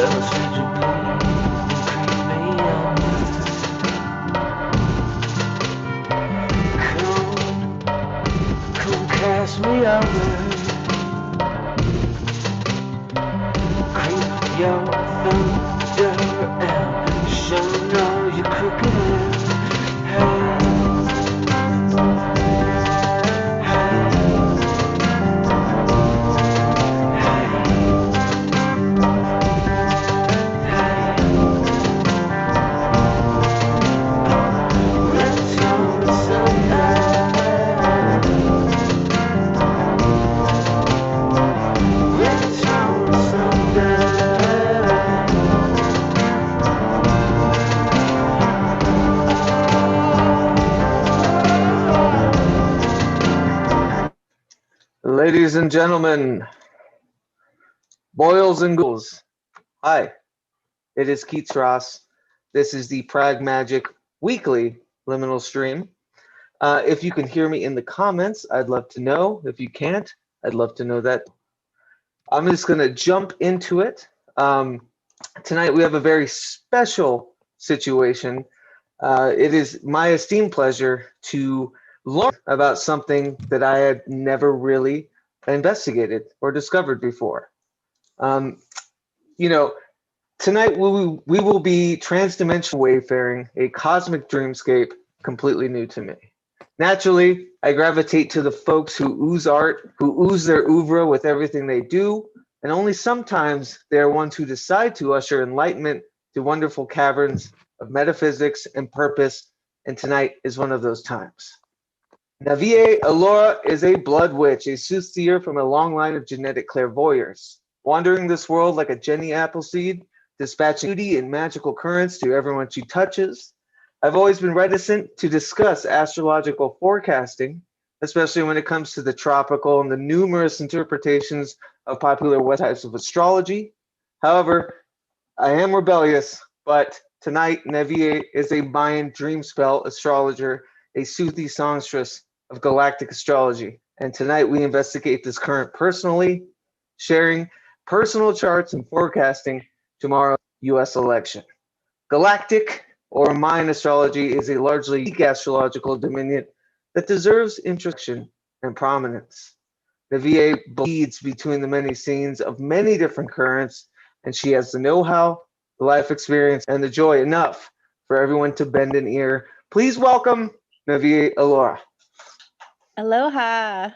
Cast me out there, creep your thunder and show all your crooked hands. Ladies and gentlemen, boils and ghouls, hi, it is Keats Ross. This is the PRAGMAGICK weekly liminal stream. If you can hear me in the comments, I'd love to know. If you can't, I'd love to know that. I'm just going to jump into it. Tonight we have a very special situation. It is my esteemed pleasure to learn about something that I had never really investigated or discovered before. You know, tonight we will be transdimensional wayfaring, a cosmic dreamscape completely new to me. Naturally, I gravitate to the folks who ooze art, who ooze their oeuvre with everything they do, and only sometimes they are ones who decide to usher enlightenment to wonderful caverns of metaphysics and purpose, and tonight is one of those times. Naviae Allora is a blood witch, a soothsayer from a long line of genetic clairvoyants, wandering this world like a Jenny Appleseed, dispatching beauty and magical currents to everyone she touches. I've always been reticent to discuss astrological forecasting, especially when it comes to the tropical and the numerous interpretations of popular West types of astrology. However, I am rebellious, but tonight Naviae is a Mayan DreamSpell astrologer, a soothing songstress of Galactic astrology. And tonight we investigate this current personally, sharing personal charts and forecasting tomorrow's US election. Galactic or Mayan astrology is a largely unique astrological dominion that deserves introspection and prominence. Naviae bleeds between the many scenes of many different currents, and she has the know-how, the life experience, and the joy enough for everyone to bend an ear. Please welcome Naviae Allora. Aloha.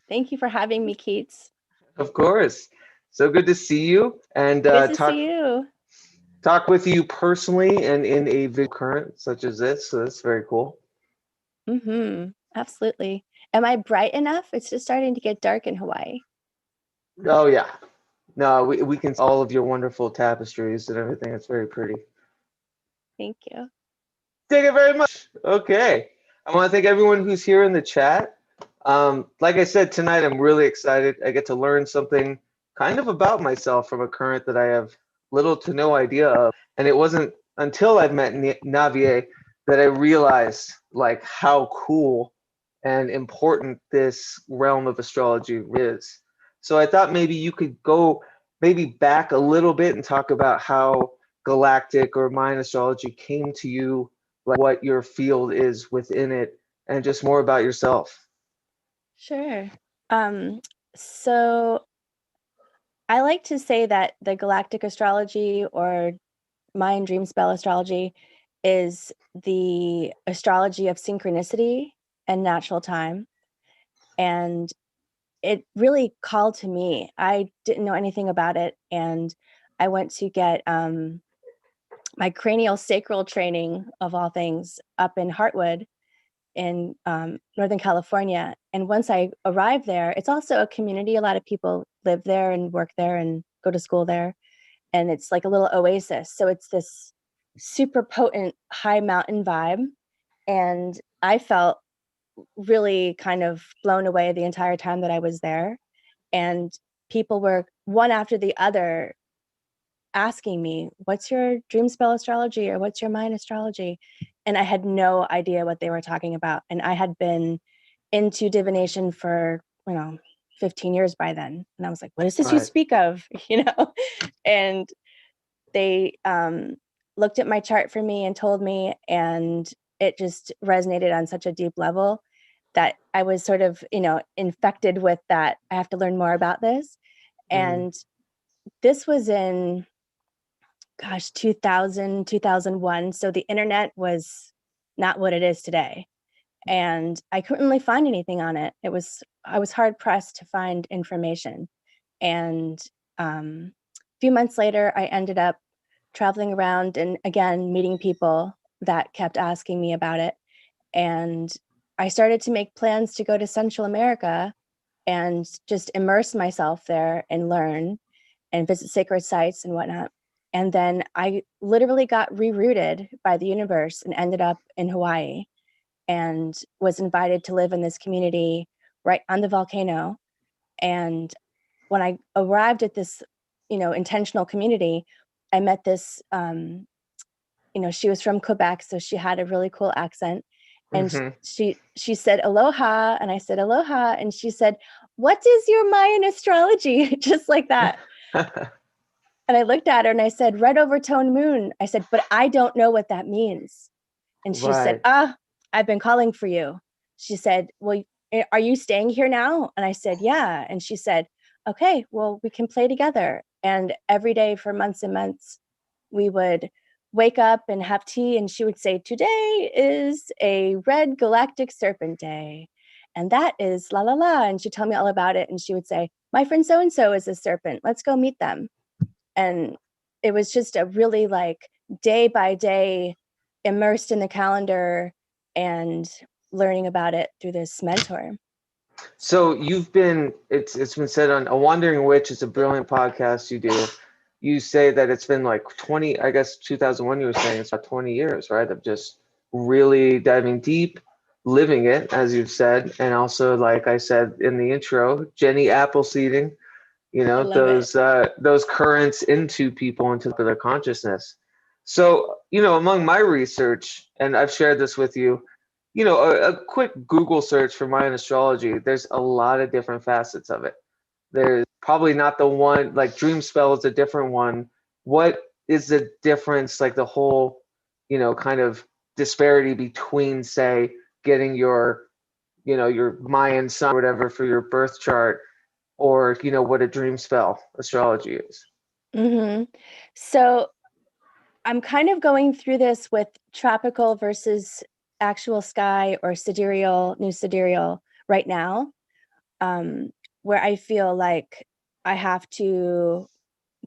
Thank you for having me, Keats. Of course. So good to see you and Good to see you. Talk with you personally and in a video current such as this. So that's very cool. Absolutely. Am I bright enough? It's just starting to get dark in Hawaii. Oh yeah. No, we can see all of your wonderful tapestries and everything. It's very pretty. Thank you. Thank you very much. Okay. I want to thank everyone who's here in the chat. Like I said, tonight I'm really excited. I get to learn something kind of about myself from a current that I have little to no idea of. And it wasn't until I met Naviae that I realized like how cool and important this realm of astrology is. So I thought maybe you could go maybe back a little bit and talk about how Galactic or Mayan astrology came to you, like what your field is within it, and just more about yourself. Sure. So I like to say that the Galactic astrology or Mayan Dreamspell astrology is the astrology of synchronicity and natural time. And it really called to me. I didn't know anything about it. And I went to get my cranial sacral training, of all things, up in Hartwood in Northern California. And once I arrived there, it's also a community. A lot of people live there and work there and go to school there. And it's like a little oasis. So it's this super potent high mountain vibe. And I felt really kind of blown away the entire time that I was there. And people were one after the other asking me, what's your DreamSpell astrology or what's your Mayan astrology? And I had no idea what they were talking about. And I had been into divination for, 15 years by then. And I was like, what is this you speak of? And they looked at my chart for me and told me, and it just resonated on such a deep level that I was sort of, infected with that. I have to learn more about this. And this was in, 2000, 2001. So the internet was not what it is today. And I couldn't really find anything on it. I was hard pressed to find information. And a few months later, I ended up traveling around and again, meeting people that kept asking me about it. And I started to make plans to go to Central America and just immerse myself there and learn and visit sacred sites and whatnot. And then I literally got rerouted by the universe and ended up in Hawaii and was invited to live in this community right on the volcano. And when I arrived at this, intentional community, I met this, she was from Quebec, so she had a really cool accent. And she said, aloha. And I said, aloha. And she said, what is your Mayan astrology? Just like that. And I looked at her and I said, red overtone moon. I said, but I don't know what that means. And she said, I've been calling for you. She said, well, are you staying here now? And I said, yeah. And she said, okay, well, we can play together. And every day for months and months, we would wake up and have tea. And she would say, today is a red galactic serpent day. And that is la la la. And she'd tell me all about it. And she would say, my friend so-and-so is a serpent. Let's go meet them. And it was just a really day by day immersed in the calendar and learning about it through this mentor. So you've been, it's been said on A Wandering Witch, it's a brilliant podcast you do. You say that it's been 20, I guess 2001 you were saying, it's about 20 years, right? Of just really diving deep, living it, as you've said. And also, like I said in the intro, Jenny Appleseeding, those currents into people, into their consciousness. So, among my research, and I've shared this with you, a quick Google search for Mayan astrology, there's a lot of different facets of it. There's probably not the one, like DreamSpell is a different one. What is the difference, the whole, kind of disparity between, say, getting your Mayan sun or whatever for your birth chart, or what a DreamSpell astrology is? So I'm kind of going through this with tropical versus actual sky or new sidereal right now, where I feel like I have to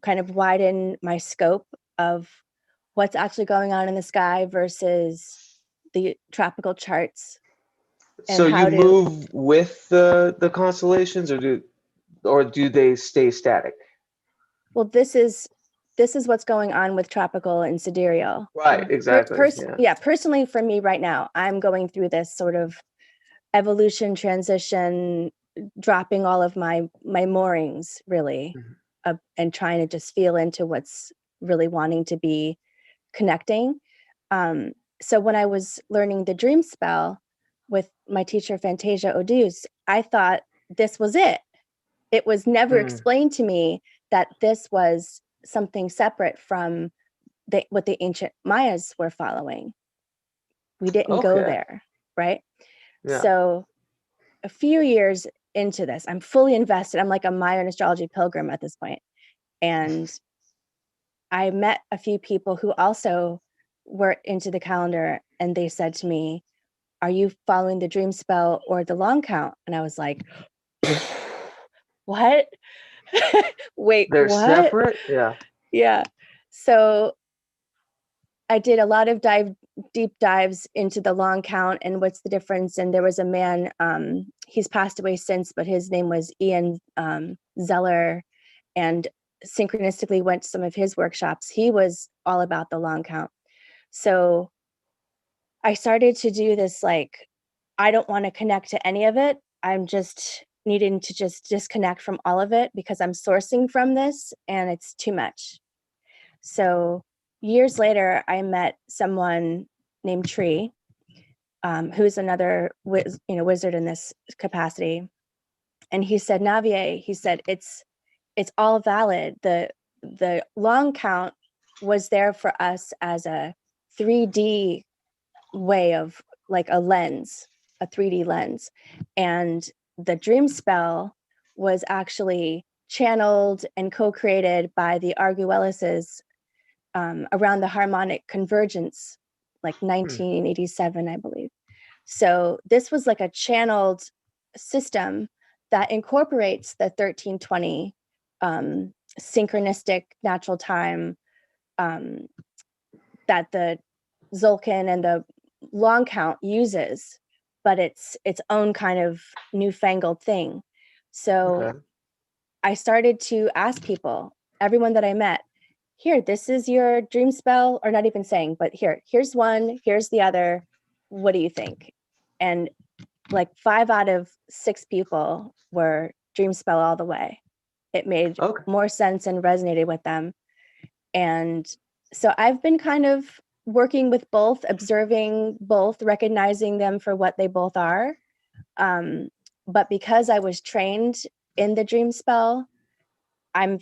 kind of widen my scope of what's actually going on in the sky versus the tropical charts. So you move with the constellations, or do they stay static? Well, this is what's going on with tropical and sidereal. Right, exactly. Personally for me right now, I'm going through this sort of evolution transition, dropping all of my moorings really, and trying to just feel into what's really wanting to be connecting. So when I was learning the dream spell with my teacher Fantasia Odus, I thought this was it. It was never explained to me that this was something separate from what the ancient Mayas were following. We didn't go there, right? Yeah. So a few years into this, I'm fully invested. I'm like a Mayan astrology pilgrim at this point. And I met a few people who also were into the calendar, and they said to me, are you following the dream spell or the long count? And I was like, what? Wait, they're what? Separate? Yeah. So I did a lot of deep dives into the long count and what's the difference. And there was a man, he's passed away since, but his name was Ian Zeller, and synchronistically went to some of his workshops. He was all about the long count. So I started to do this, I don't want to connect to any of it. I'm just needing to just disconnect from all of it because I'm sourcing from this and it's too much. So years later, I met someone named Tree, who's another wizard in this capacity. And he said, Naviae, he said, it's all valid. The long count was there for us as a 3D way of like a lens, a 3D lens. And the dream spell was actually channeled and co-created by the Arguellises around the harmonic convergence, like 1987, I believe. So this was like a channeled system that incorporates the 1320 synchronistic natural time that the Tzolk'in and the long count uses, but it's its own kind of newfangled thing. So Okay. I started to ask people, everyone that I met, here, this is your dream spell, or not even saying, but here's one, here's the other. What do you think? And like 5 out of 6 people were dream spell all the way. It made Okay. more sense and resonated with them. And so I've been kind of working with both, observing both, recognizing them for what they both are. But because I was trained in the dream spell, I'm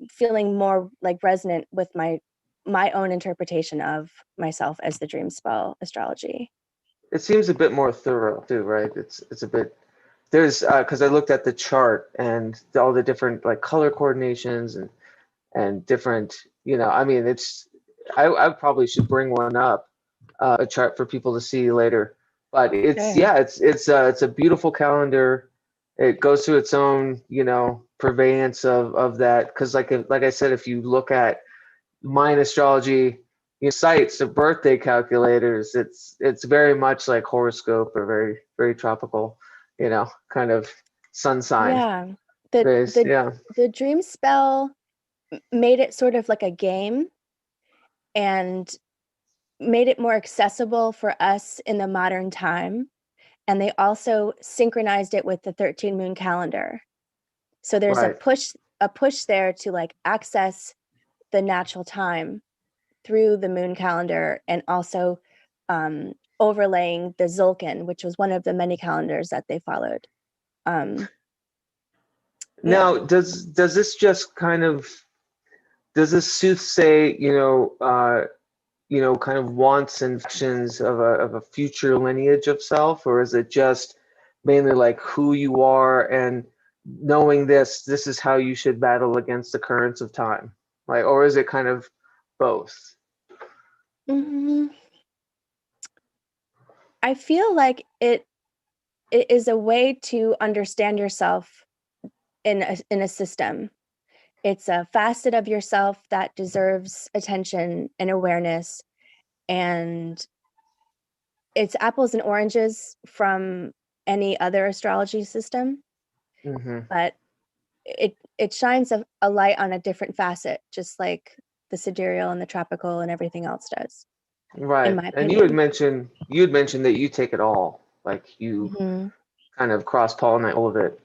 feeling more like resonant with my own interpretation of myself as the dream spell astrology. It seems a bit more thorough too, right? It's a bit, there's because I looked at the chart and all the different like color coordinations and different, I mean, I probably should bring one up, a chart for people to see later. But it's a beautiful calendar. It goes through its own, purveyance of that. Because like I said, if you look at Mayan astrology, sites of birthday calculators, it's very much like horoscope or very, very tropical, kind of sun sign Yeah. based. Yeah. The dream spell made it sort of like a game and made it more accessible for us in the modern time. And they also synchronized it with the 13 moon calendar. So there's Right. a push there to like access the natural time through the moon calendar, and also overlaying the Tzolk'in, which was one of the many calendars that they followed. Now, does this just kind of, does this soothsay, kind of wants and fictions of a future lineage of self, or is it just mainly like who you are and knowing this is how you should battle against the currents of time, like, or is it kind of both? I feel like it is a way to understand yourself in a system. It's a facet of yourself that deserves attention and awareness, and it's apples and oranges from any other astrology system, but it shines a light on a different facet, just like the sidereal and the tropical and everything else does. Right. In my And opinion. you had mentioned that you take it all, like you kind of cross pollinate all of it.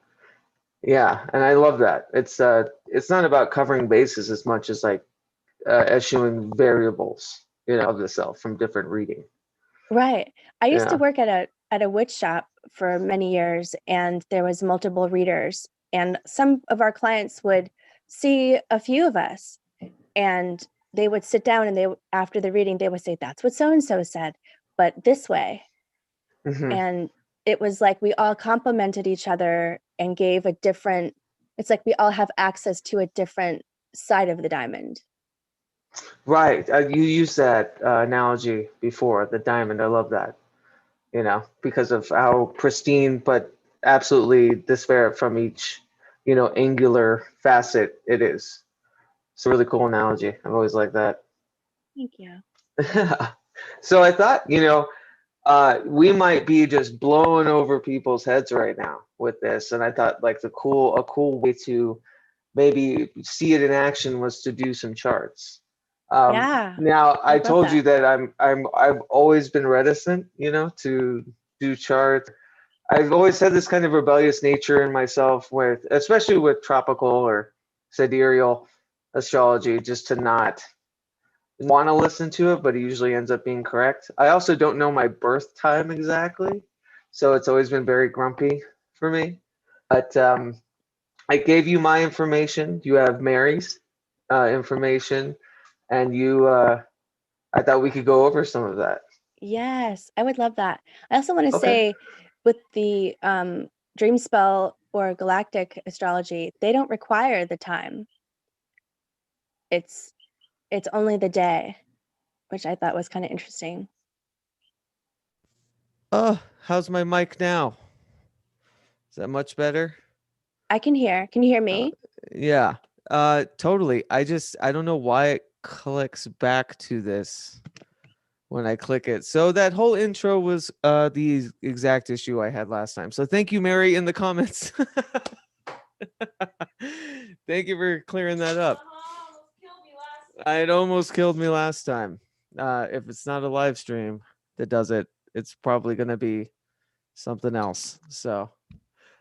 Yeah, and I love that. It's not about covering bases as much as like eschewing variables, of the self from different reading. Right. I used to Yeah. work at a witch shop for many years, and there was multiple readers, and some of our clients would see a few of us, and they would sit down, and after the reading they would say, that's what so and so said, but this way. And it was like we all complemented each other and gave a different, it's like we all have access to a different side of the diamond. Right. You used that analogy before, the diamond. I love that, because of how pristine but absolutely disparate from each, angular facet it is. It's a really cool analogy. I've always liked that. Thank you. So I thought, we might be just blowing over people's heads right now with this. And I thought like a cool way to maybe see it in action was to do some charts. Now I told you that I've always been reticent, to do charts. I've always had this kind of rebellious nature in myself with, especially with tropical or sidereal astrology, just to not want to listen to it, but it usually ends up being correct. I also don't know my birth time exactly, so it's always been very grumpy for me. But I gave you my information. You have Mary's information. and I thought we could go over some of that. Yes, I would love that. I also want to Okay. say with the DreamSpell or Galactic astrology, they don't require the time. It's only the day, which I thought was kind of interesting. Oh, how's my mic now? Is that much better? I can hear. Can you hear me? Yeah. Totally. I don't know why it clicks back to this when I click it. So that whole intro was the exact issue I had last time. So thank you, Mary, in the comments. Thank you for clearing that up. It almost killed me last time. If it's not a live stream that does it, it's probably going to be something else. So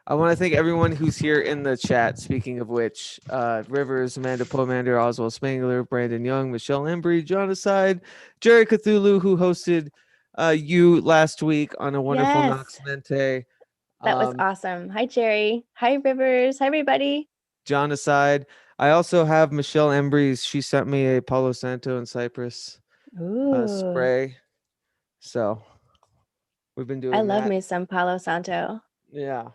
I want to thank everyone who's here in the chat. Speaking of which, Rivers, Amanda Pomander, Oswald Spangler, Brandon Young, Michelle Embry, John Aside, Jerry Cthulhu, who hosted you last week on a wonderful Yes. Nox Mente. That was awesome. Hi, Jerry. Hi, Rivers. Hi, everybody. John Aside. I also have Michelle Embry's. She sent me a Palo Santo and Cypress spray. So we've been doing I love that. me some Palo Santo. Yeah.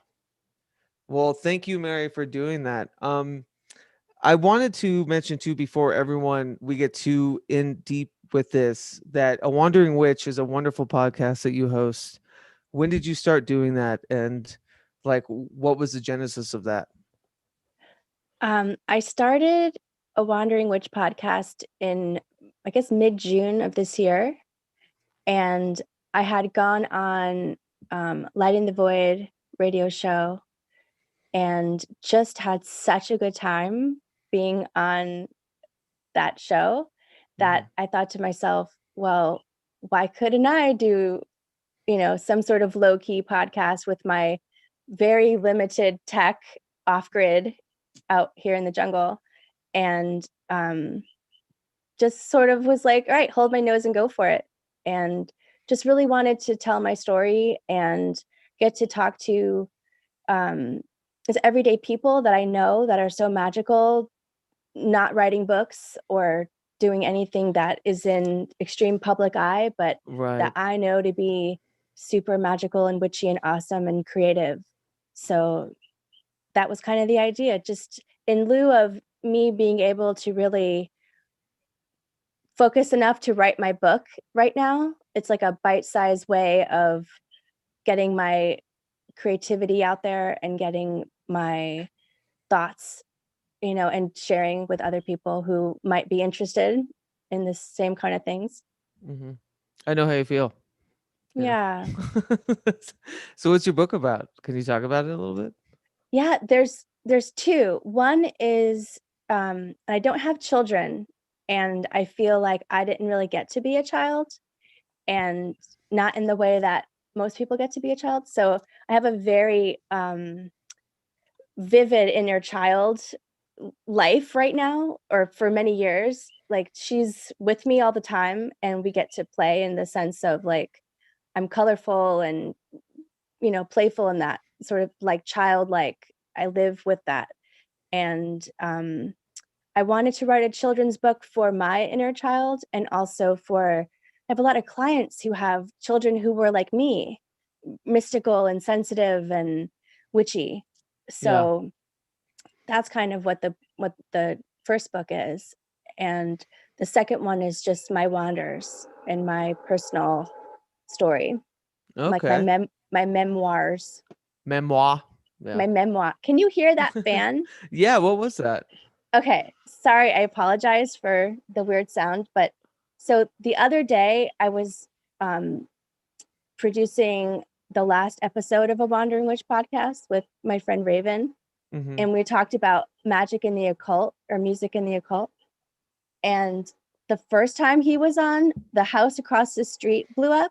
Well, thank you, Mary, for doing that. I wanted to mention too, before we get too in deep with this, that A Wandering Witch is a wonderful podcast that you host. When did you start doing that? And like, what was the genesis of that? I started A Wandering Witch podcast in, I guess, mid-June of this year. And I had gone on Lighting the Void radio show and just had such a good time being on that show that I thought to myself, well, why couldn't I do, some sort of low-key podcast with my very limited tech off-grid out here in the jungle? And just sort of was like, all right, hold my nose and go for it. And just really wanted to tell my story and get to talk to everyday people that I know that are so magical, not writing books or doing anything that is in extreme public eye, but that I know to be super magical and witchy and awesome and creative. So that was kind of the idea, just in lieu of me being able to really focus enough to write my book right now. It's like a bite-sized way of getting my creativity out there and getting my thoughts, and sharing with other people who might be interested in the same kind of things. Mm-hmm. I know how you feel. Yeah. So what's your book about? Can you talk about it a little bit? Yeah, there's two. One is I don't have children, and I feel like I didn't really get to be a child, and not in the way that most people get to be a child. So I have a very vivid inner child life right now, or for many years. Like, she's with me all the time, and we get to play in the sense of like I'm colorful and playful in that sort of like childlike. I live with that. And I wanted to write a children's book for my inner child, and also I have a lot of clients who have children who were like me, mystical and sensitive and witchy. So that's kind of what the first book is. And the second one is just my wanders and my personal story. Okay. Like my memoirs. Memoir. Yeah. My memoir. Can you hear that fan? Yeah, what was that? Okay, sorry, I apologize for the weird sound, but so the other day I was producing the last episode of A Wandering Witch podcast with my friend Raven, and we talked about magic in the occult, or music in the occult. And the first time he was on, the house across the street blew up.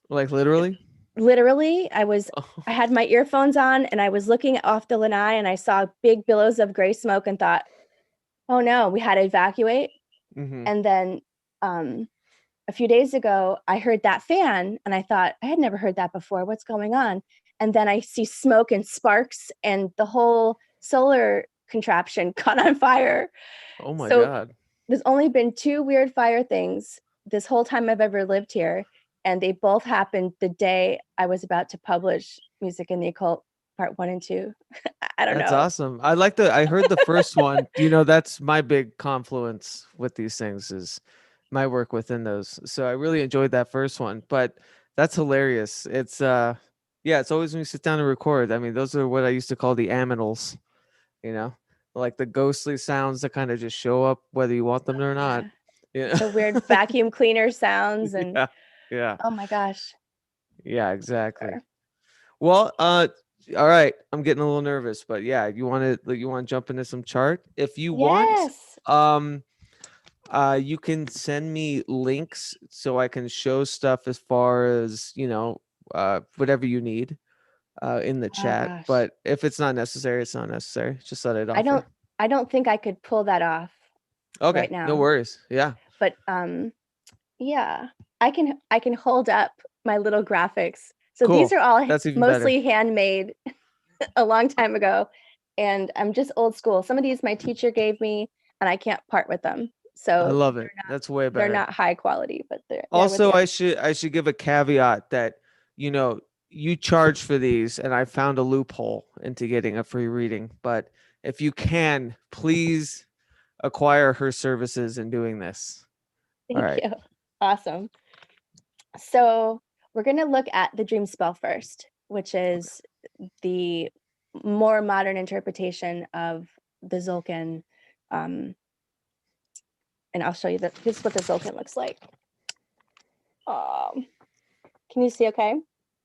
Like literally? Literally, I had my earphones on and I was looking off the lanai and I saw big billows of gray smoke and thought, oh no, we had to evacuate. And then a few days ago, I heard that fan and I thought, I had never heard that before. What's going on? And then I see smoke and sparks and the whole solar contraption caught on fire. Oh my God. there's only been 2 weird fire things this whole time I've ever lived here, and they both happened the day I was about to publish Music in the Occult Part 1 and 2. I don't That's know. awesome. I heard the first one. That's my big confluence with these things is my work within those. So I really enjoyed that first one, but that's hilarious. It's it's always when you sit down and record. I mean, those are what I used to call the aminals, like the ghostly sounds that kind of just show up whether you want them or not. Yeah. The weird vacuum cleaner sounds and Yeah. oh my gosh. Yeah, exactly. Well, all right. I'm getting a little nervous, but yeah, you want to jump into some chart? If you want, you can send me links so I can show stuff as far as, whatever you need in the chat. Gosh. But if it's not necessary, it's not necessary. Just let it offer. I don't think I could pull that off right now. No worries. Yeah. But yeah, I can hold up my little graphics. So Cool. these are all That's even mostly handmade a long time ago, and I'm just old school. Some of these my teacher gave me, and I can't part with them. So I love it. That's way better. They're not high quality, but they're also I should give a caveat that you charge for these, and I found a loophole into getting a free reading. But if you can, please acquire her services in doing this. Thank you. Awesome. So we're going to look at the DreamSpell first, which is the more modern interpretation of the Tzolk'in. And I'll show you this is what the Tzolk'in looks like. Can you see okay?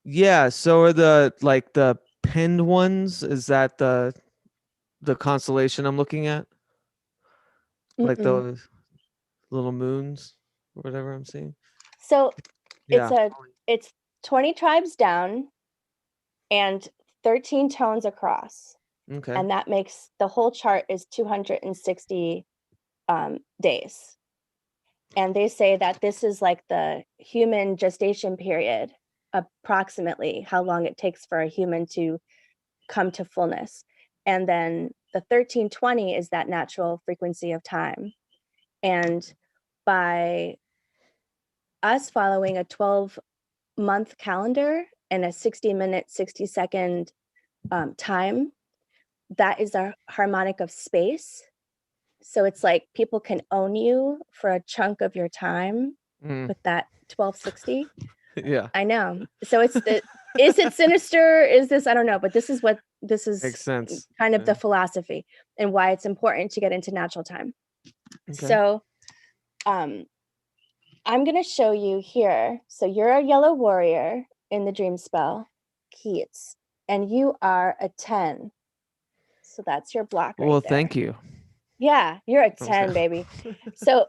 Yeah, so are the pinned ones, is that the constellation I'm looking at? Like those little moons or whatever I'm seeing? So it's 20 tribes down and 13 tones across. Okay. And that makes the whole chart is 260 days. And they say that this is like the human gestation period, approximately how long it takes for a human to come to fullness. And then the 1320 is that natural frequency of time. And by us following a 12-month calendar and a 60-minute, 60-second time, that is our harmonic of space. So it's like people can own you for a chunk of your time with that 1260. Yeah. I know. So it's is it sinister? Is this, I don't know, but this is makes sense. Kind of the philosophy and why it's important to get into natural time. Okay. So I'm going to show you here. So you're a yellow warrior in the DreamSpell, Keats, and you are a 10. So that's your block right well, there. Thank you. Yeah, you're a 10, baby. So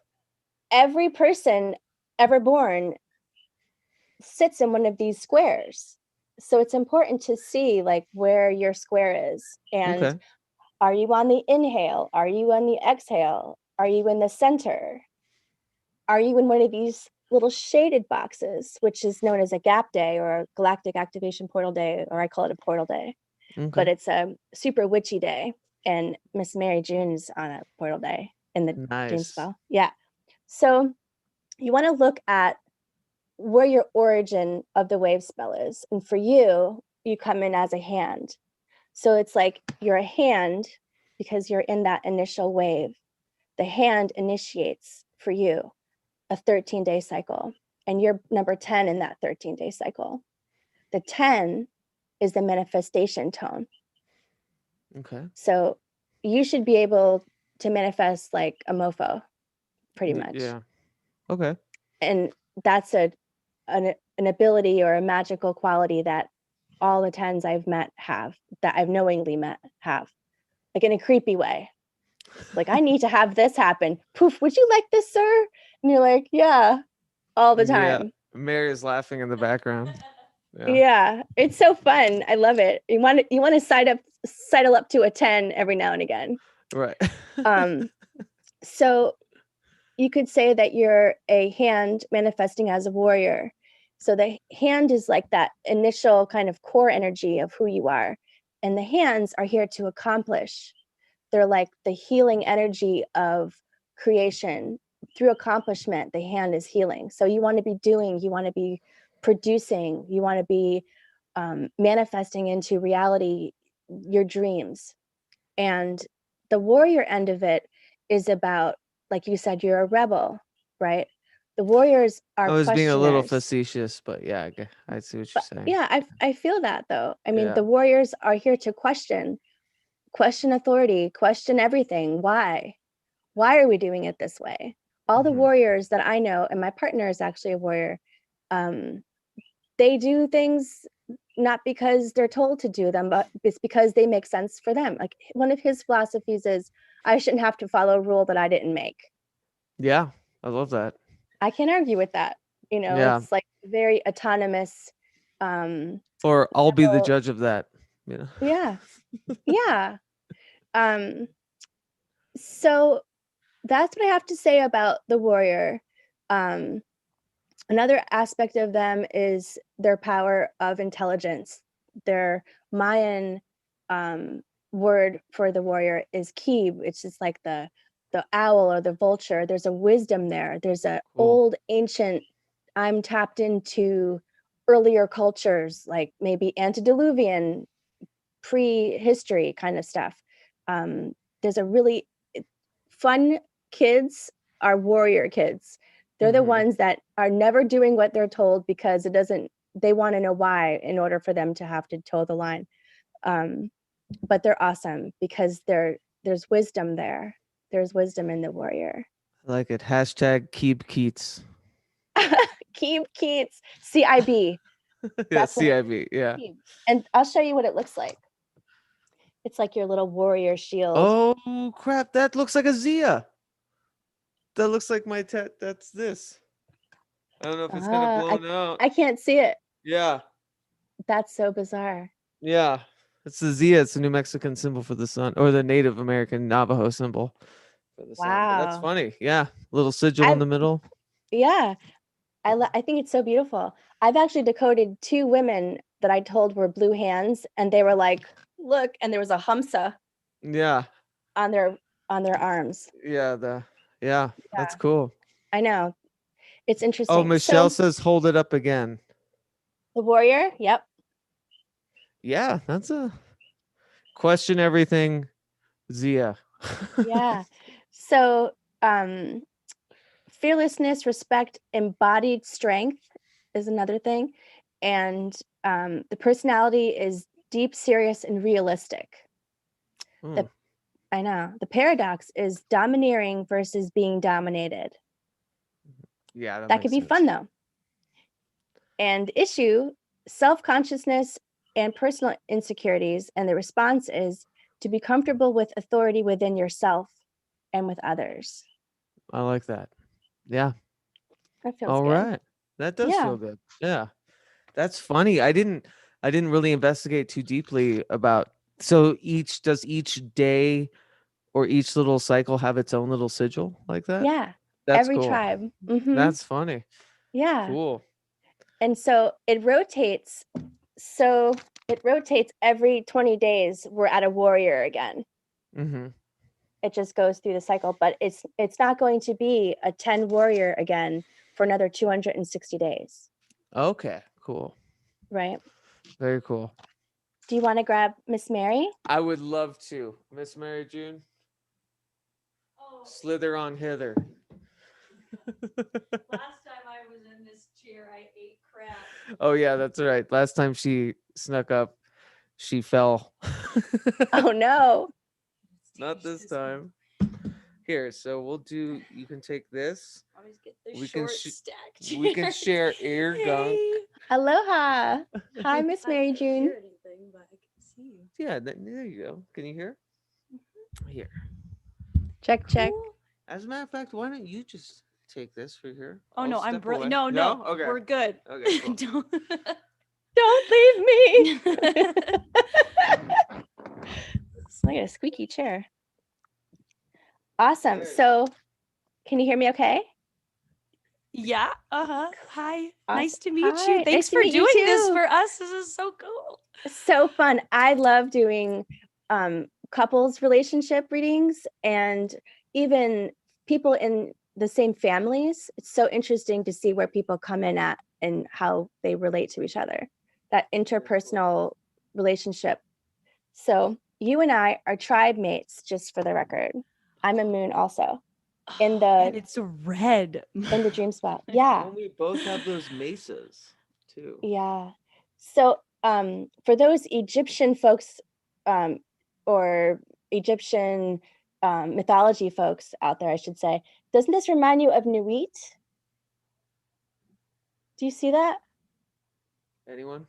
every person ever born sits in one of these squares. So it's important to see like where your square is. And are you on the inhale? Are you on the exhale? Are you in the center? Are you in one of these little shaded boxes, which is known as a gap day or a galactic activation portal day, or I call it a portal day. But it's a super witchy day. And Miss Mary June's on a portal day in the DreamSpell. Yeah. So you want to look at where your origin of the wave spell is. And for you, you come in as a hand. So it's like you're a hand because you're in that initial wave. The hand initiates for you a 13-day cycle. And you're number 10 in that 13-day cycle. The 10 is the manifestation tone. Okay. So you should be able to manifest like a mofo, pretty much. Yeah. Okay. And that's an ability or a magical quality that all the 10s I've met have, that I've knowingly met have, like in a creepy way. Like, I need to have this happen. Poof, would you like this, sir? And you're like, yeah, all the time. Yeah. Mary is laughing in the background. Yeah, it's so fun. I love it. You want to sidle up to a 10 every now and again. Right. So you could say that you're a hand manifesting as a warrior. So the hand is like that initial kind of core energy of who you are. And the hands are here to accomplish. They're like the healing energy of creation. Through accomplishment, the hand is healing. So you want to be doing, you want to be producing, you want to be manifesting into reality your dreams. And the warrior end of it is about, like you said, you're a rebel, right? The warriors are I was being a little questioners. facetious, but yeah, I see what you're But saying. yeah, I feel that though. I mean, Yeah. the warriors are here to question authority, question everything. Why are we doing it this way? All the Mhm. warriors that I know, and my partner is actually a warrior, they do things not because they're told to do them, but it's because they make sense for them. Like one of his philosophies is, I shouldn't have to follow a rule that I didn't make. Yeah, I love that. I can't argue with that. You know, Yeah. it's like very autonomous. Or I'll be the rebel- judge of that. You know. Yeah. Yeah. So that's what I have to say about the warrior. Another aspect of them is their power of intelligence. Their Mayan word for the warrior is ki, which is like the owl or the vulture. There's a wisdom there. There's a Cool. old ancient, I'm tapped into earlier cultures, like maybe antediluvian, prehistory kind of stuff. There's a really fun kids are warrior kids. They're the Mhm. ones that are never doing what they're told because they want to know why in order for them to have to toe the line. But they're awesome because there's wisdom there. There's wisdom in the warrior. I like it. Hashtag keep Keats. Keep Keats, CIB. Yeah, That's what it CIB. Yeah. is. And I'll show you what it looks like. It's like your little warrior shield. Oh crap! That looks like a Zia. That looks like my That's this. I don't know if it's kind of blown out. I can't see it. Yeah. That's so bizarre. Yeah. It's the Zia. It's the New Mexican symbol for the sun, or the Native American Navajo symbol for the sun. But that's Wow. funny. Yeah. Little sigil in the middle. Yeah. I think it's so beautiful. I've actually decoded 2 women that I told were blue hands, and they were like, look, and there was a Hamsa Yeah. on their arms. Yeah. That's cool. I know. It's interesting. Oh, Michelle So, says hold it up again. the warrior, yep. Yeah, that's a question everything Zia. Yeah. So, fearlessness, respect, embodied strength is another thing. And the personality is deep, serious, and realistic. Hmm. I know. The paradox is domineering versus being dominated. Yeah, That could be fun though. And issue, self-consciousness and personal insecurities. And the response is to be comfortable with authority within yourself and with others. I like that. Yeah. That feels All good. right. That does Yeah. feel good. Yeah. That's funny. I didn't really investigate too deeply about does each day or each little cycle have its own little sigil like that? Yeah. That's Every cool. tribe. Mhm. That's funny. Yeah. Cool. And so it rotates. So it rotates every 20 days. We're at a warrior again. Mm-hmm. It just goes through the cycle, but it's not going to be a 10 warrior again for another 260 days. Okay, cool. Right. Very cool. Do you want to grab Miss Mary? I would love to. Miss Mary June. Oh, Slither on hither. last time I was in this chair, I ate crap. Oh yeah, that's right. Last time she snuck up, she fell. Oh no. Not this time. Here, so we'll do. You can take this. Always get the We can short sh- stack We can chair. share ear gunk. Hey. Aloha. Hi, Miss I Mary can't June. hear anything, but I can see you. Yeah, there you go. Can you hear? Here. Check, check. Cool. As a matter of fact, why don't you just take this for here? Oh I'll no, I'm step brilliant. away. No, Okay. we're good. Okay, cool. Don't. Don't leave me. It's like a squeaky chair. Awesome. So, can you hear me okay? Yeah. Hi. Awesome. Nice to meet Hi, you. nice Thanks to for meet you doing this too. for us. This is so cool. So fun. I love doing couples relationship readings and even people in the same families, it's so interesting to see where people come in at and how they relate to each other, that interpersonal relationship. So you and I are tribe mates, just for the record. I'm a moon also in And the it's red. in the dream spell. Yeah. And we both have those mesas too. Yeah. So for those Egyptian folks or Egyptian mythology folks out there, I should say, doesn't this remind you of Nuit? Do you see that? Anyone?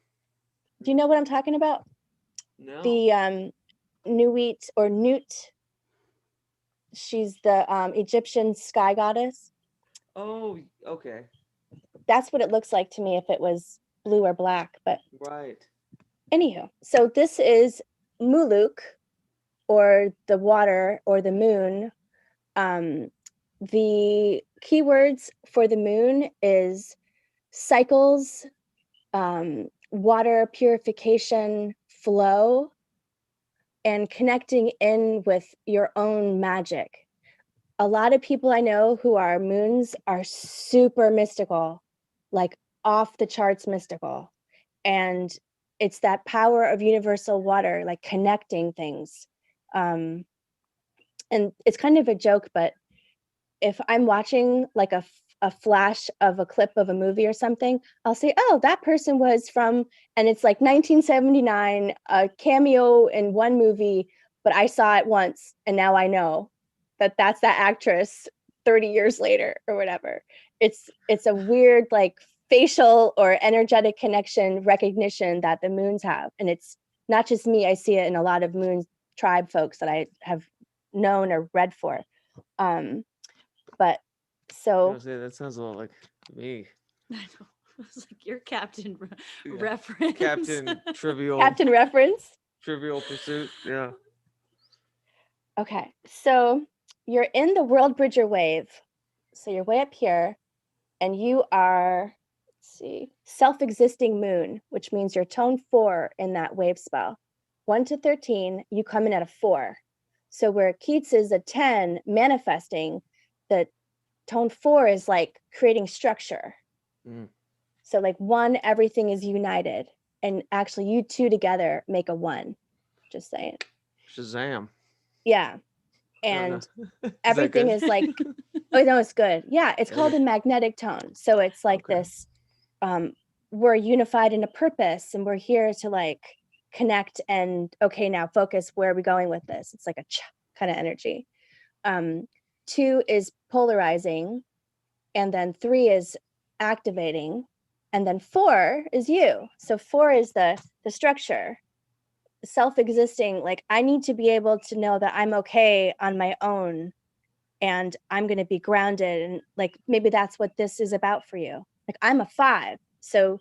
Do you know what I'm talking about? No. The Nuit or Nut. She's the Egyptian sky goddess. Oh, okay. That's what it looks like to me if it was blue or black. But Right. anywho, so this is Muluk, or the water or the moon. The keywords for the moon is cycles, water purification, flow, and connecting in with your own magic. A lot of people I know who are moons are super mystical, like off the charts mystical. And it's that power of universal water, like connecting things. And it's kind of a joke, but if I'm watching like a flash of a clip of a movie or something, I'll say, oh, that person was from, and it's like 1979, a cameo in one movie, but I saw it once and now I know that that's that actress 30 years later or whatever. It's a weird like facial or energetic connection recognition that the moons have. And it's not just me, I see it in a lot of moon tribe folks that I have known or read for. But so That sounds a lot like me. I know. It's like your Captain Yeah. reference. Captain Trivial Captain Reference. Trivial Pursuit. Yeah. Okay, so you're in the World Bridger wave. So you're way up here and you are, let's see, self-existing moon, which means you're tone 4 in that wave spell. 1 to 13, you come in at a 4. So where Keats is a 10 manifesting, the tone 4 is like creating structure. Mm. So like 1, everything is united. And actually you two together make a 1. Just saying. Shazam. Yeah. No, And no. Is that everything good? is like, oh no, it's good. Yeah, it's called Okay. a magnetic tone. So it's like Okay. this, we're unified in a purpose and we're here to like connect and okay, now focus, where are we going with this? It's like a kind of energy. 2 is polarizing, and then 3 is activating, and then 4 is you. So 4 is the structure, self-existing, like I need to be able to know that I'm okay on my own and I'm going to be grounded, and like maybe that's what this is about for you. Like I'm a 5, so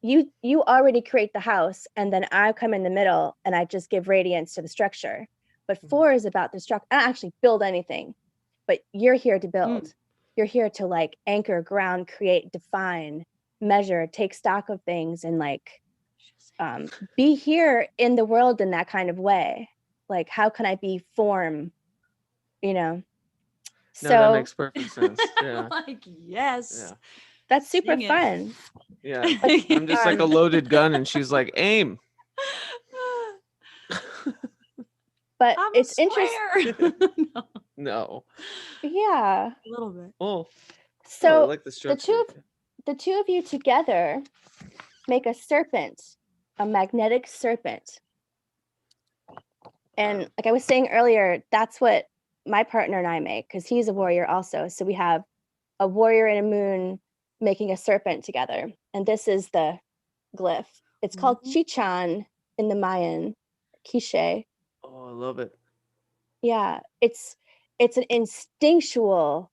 you already create the house and then I come in the middle and I just give radiance to the structure. But 4 is about the structure. I don't actually build anything, but you're here to build. You're here to like anchor, ground, create, define, measure, take stock of things, and like be here in the world in that kind of way. Like how can I be form, you know? No, So that makes perfect sense. Yeah. Like, yes. Yeah. that's super Sing it. fun. Yeah. I'm just like a loaded gun and she's like, aim. But I'm it's a interesting. square. No, No. Yeah. a little bit. Oh, So I like the structure. the two of you together make a serpent, a magnetic serpent. And like I was saying earlier, that's what my partner and I make, because he's a warrior also. So we have a warrior and a moon making a serpent together. And this is the glyph. It's called Chichan in the Mayan, Quiche. Oh, I love it. Yeah, it's an instinctual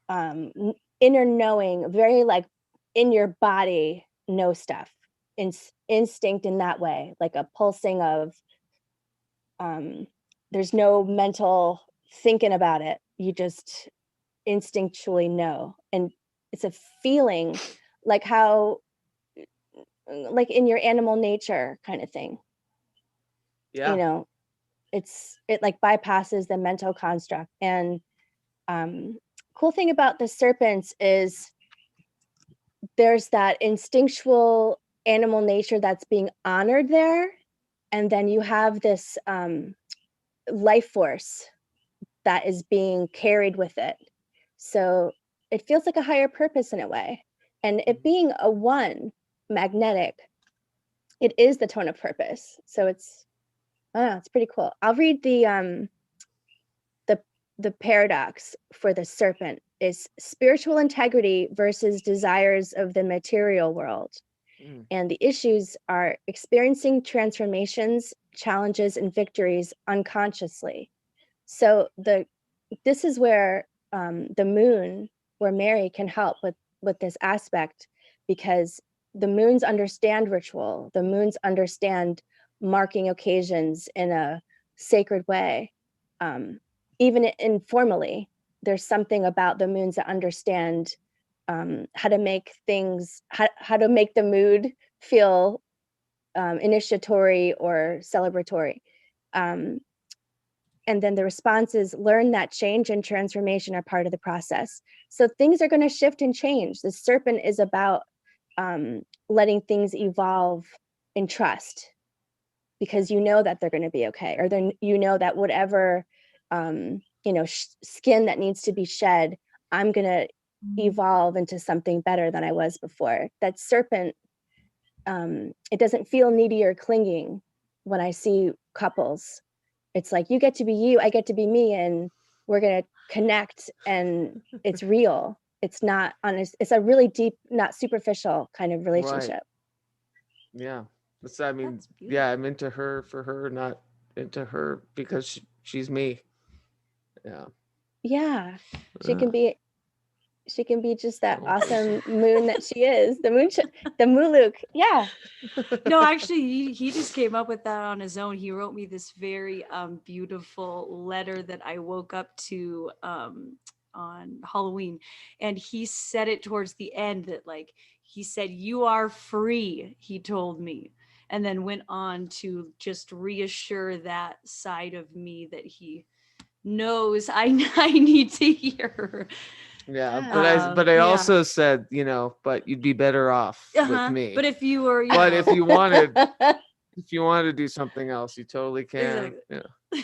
inner knowing, very like in your body know stuff, instinct in that way, like a pulsing of there's no mental thinking about it, you just instinctually know. And it's a feeling like how like in your animal nature kind of thing. Yeah. You know, it like bypasses the mental construct. And Cool thing about the serpents is there's that instinctual animal nature that's being honored there. And then you have this life force that is being carried with it. So it feels like a higher purpose in a way. And it being a 1 magnetic, it is the tone of purpose. So it's, I don't know, it's pretty cool. I'll read the paradox for the serpent is spiritual integrity versus desires of the material world. And the issues are experiencing transformations, challenges, and victories unconsciously. So this is where the moon, where Mary can help with this aspect, because the moons understand ritual. The moons understand marking occasions in a sacred way. Even informally, there's something about the moons that understand how to make things, how to make the mood feel initiatory or celebratory. And then the responses learn that change and transformation are part of the process. So things are going to shift and change. The serpent is about letting things evolve in trust, because you know that they're going to be okay, or then you know that whatever skin that needs to be shed, I'm going to evolve into something better than I was before. That serpent, it doesn't feel needy or clinging when I see couples. It's like, you get to be you, I get to be me, and we're going to connect, and it's real. It's not honest. It's a really deep, not superficial kind of relationship. Right. Yeah. I mean, yeah, I'm into her for her, not into her because she's me. Yeah. Yeah. She can be just that awesome moon that she is. The Muluk. Yeah. No, actually, he just came up with that on his own. He wrote me this very beautiful letter that I woke up to on Halloween, and he said it towards the end that, like, he said, "You are free," he told me, and then went on to just reassure that side of me that he knows I need to hear. Yeah, but I also said, but you'd be better off with me. But if you were, if you wanted to do something else, you totally can. Exactly. Yeah.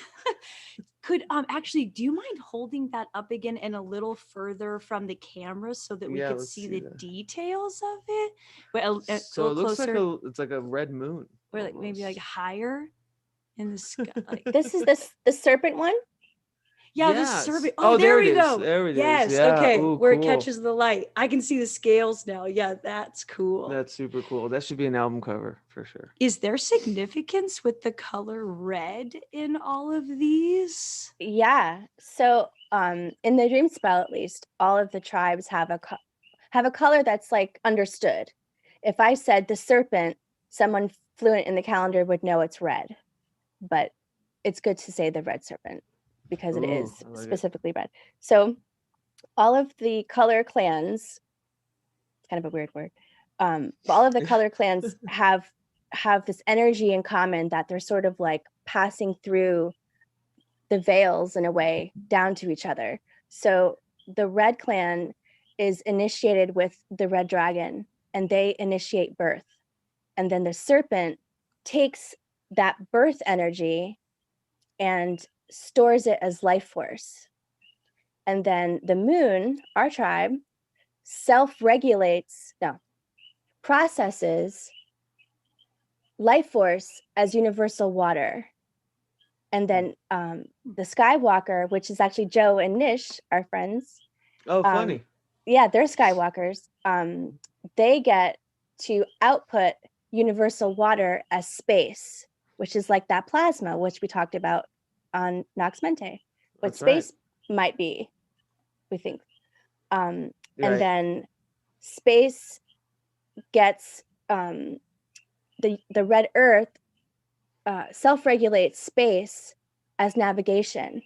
Could actually, do you mind holding that up again and a little further from the camera so that we could see the details of it? Wait, So it looks closer. it's like a red moon. Or like maybe like higher in the sky. Like, this is the serpent one? Yeah, the serpent. Oh, there we go. There it yes. is. Yeah. Okay. Ooh, where cool. it catches the light. I can see the scales now. Yeah, that's cool. That's super cool. That should be an album cover for sure. Is there significance with the color red in all of these? Yeah. So in the DreamSpell, at least, all of the tribes have a color that's like understood. If I said the serpent, someone fluent in the calendar would know it's red, but it's good to say the red serpent because it is specifically red. So all of the color clans, it's kind of a weird word, but all of the color clans have this energy in common, that they're sort of like passing through the veils in a way down to each other. So the red clan is initiated with the red dragon, and they initiate birth. And then the serpent takes that birth energy and stores it as life force. And then the moon, our tribe, processes life force as universal water. And then the Skywalker, which is actually Joe and Nish, our friends. Oh, funny. Yeah, they're Skywalkers. They get to output universal water as space, which is like that plasma, which we talked about on Nox Mente. What That's space might be, we think. And Right. then space gets the red earth self-regulates space as navigation.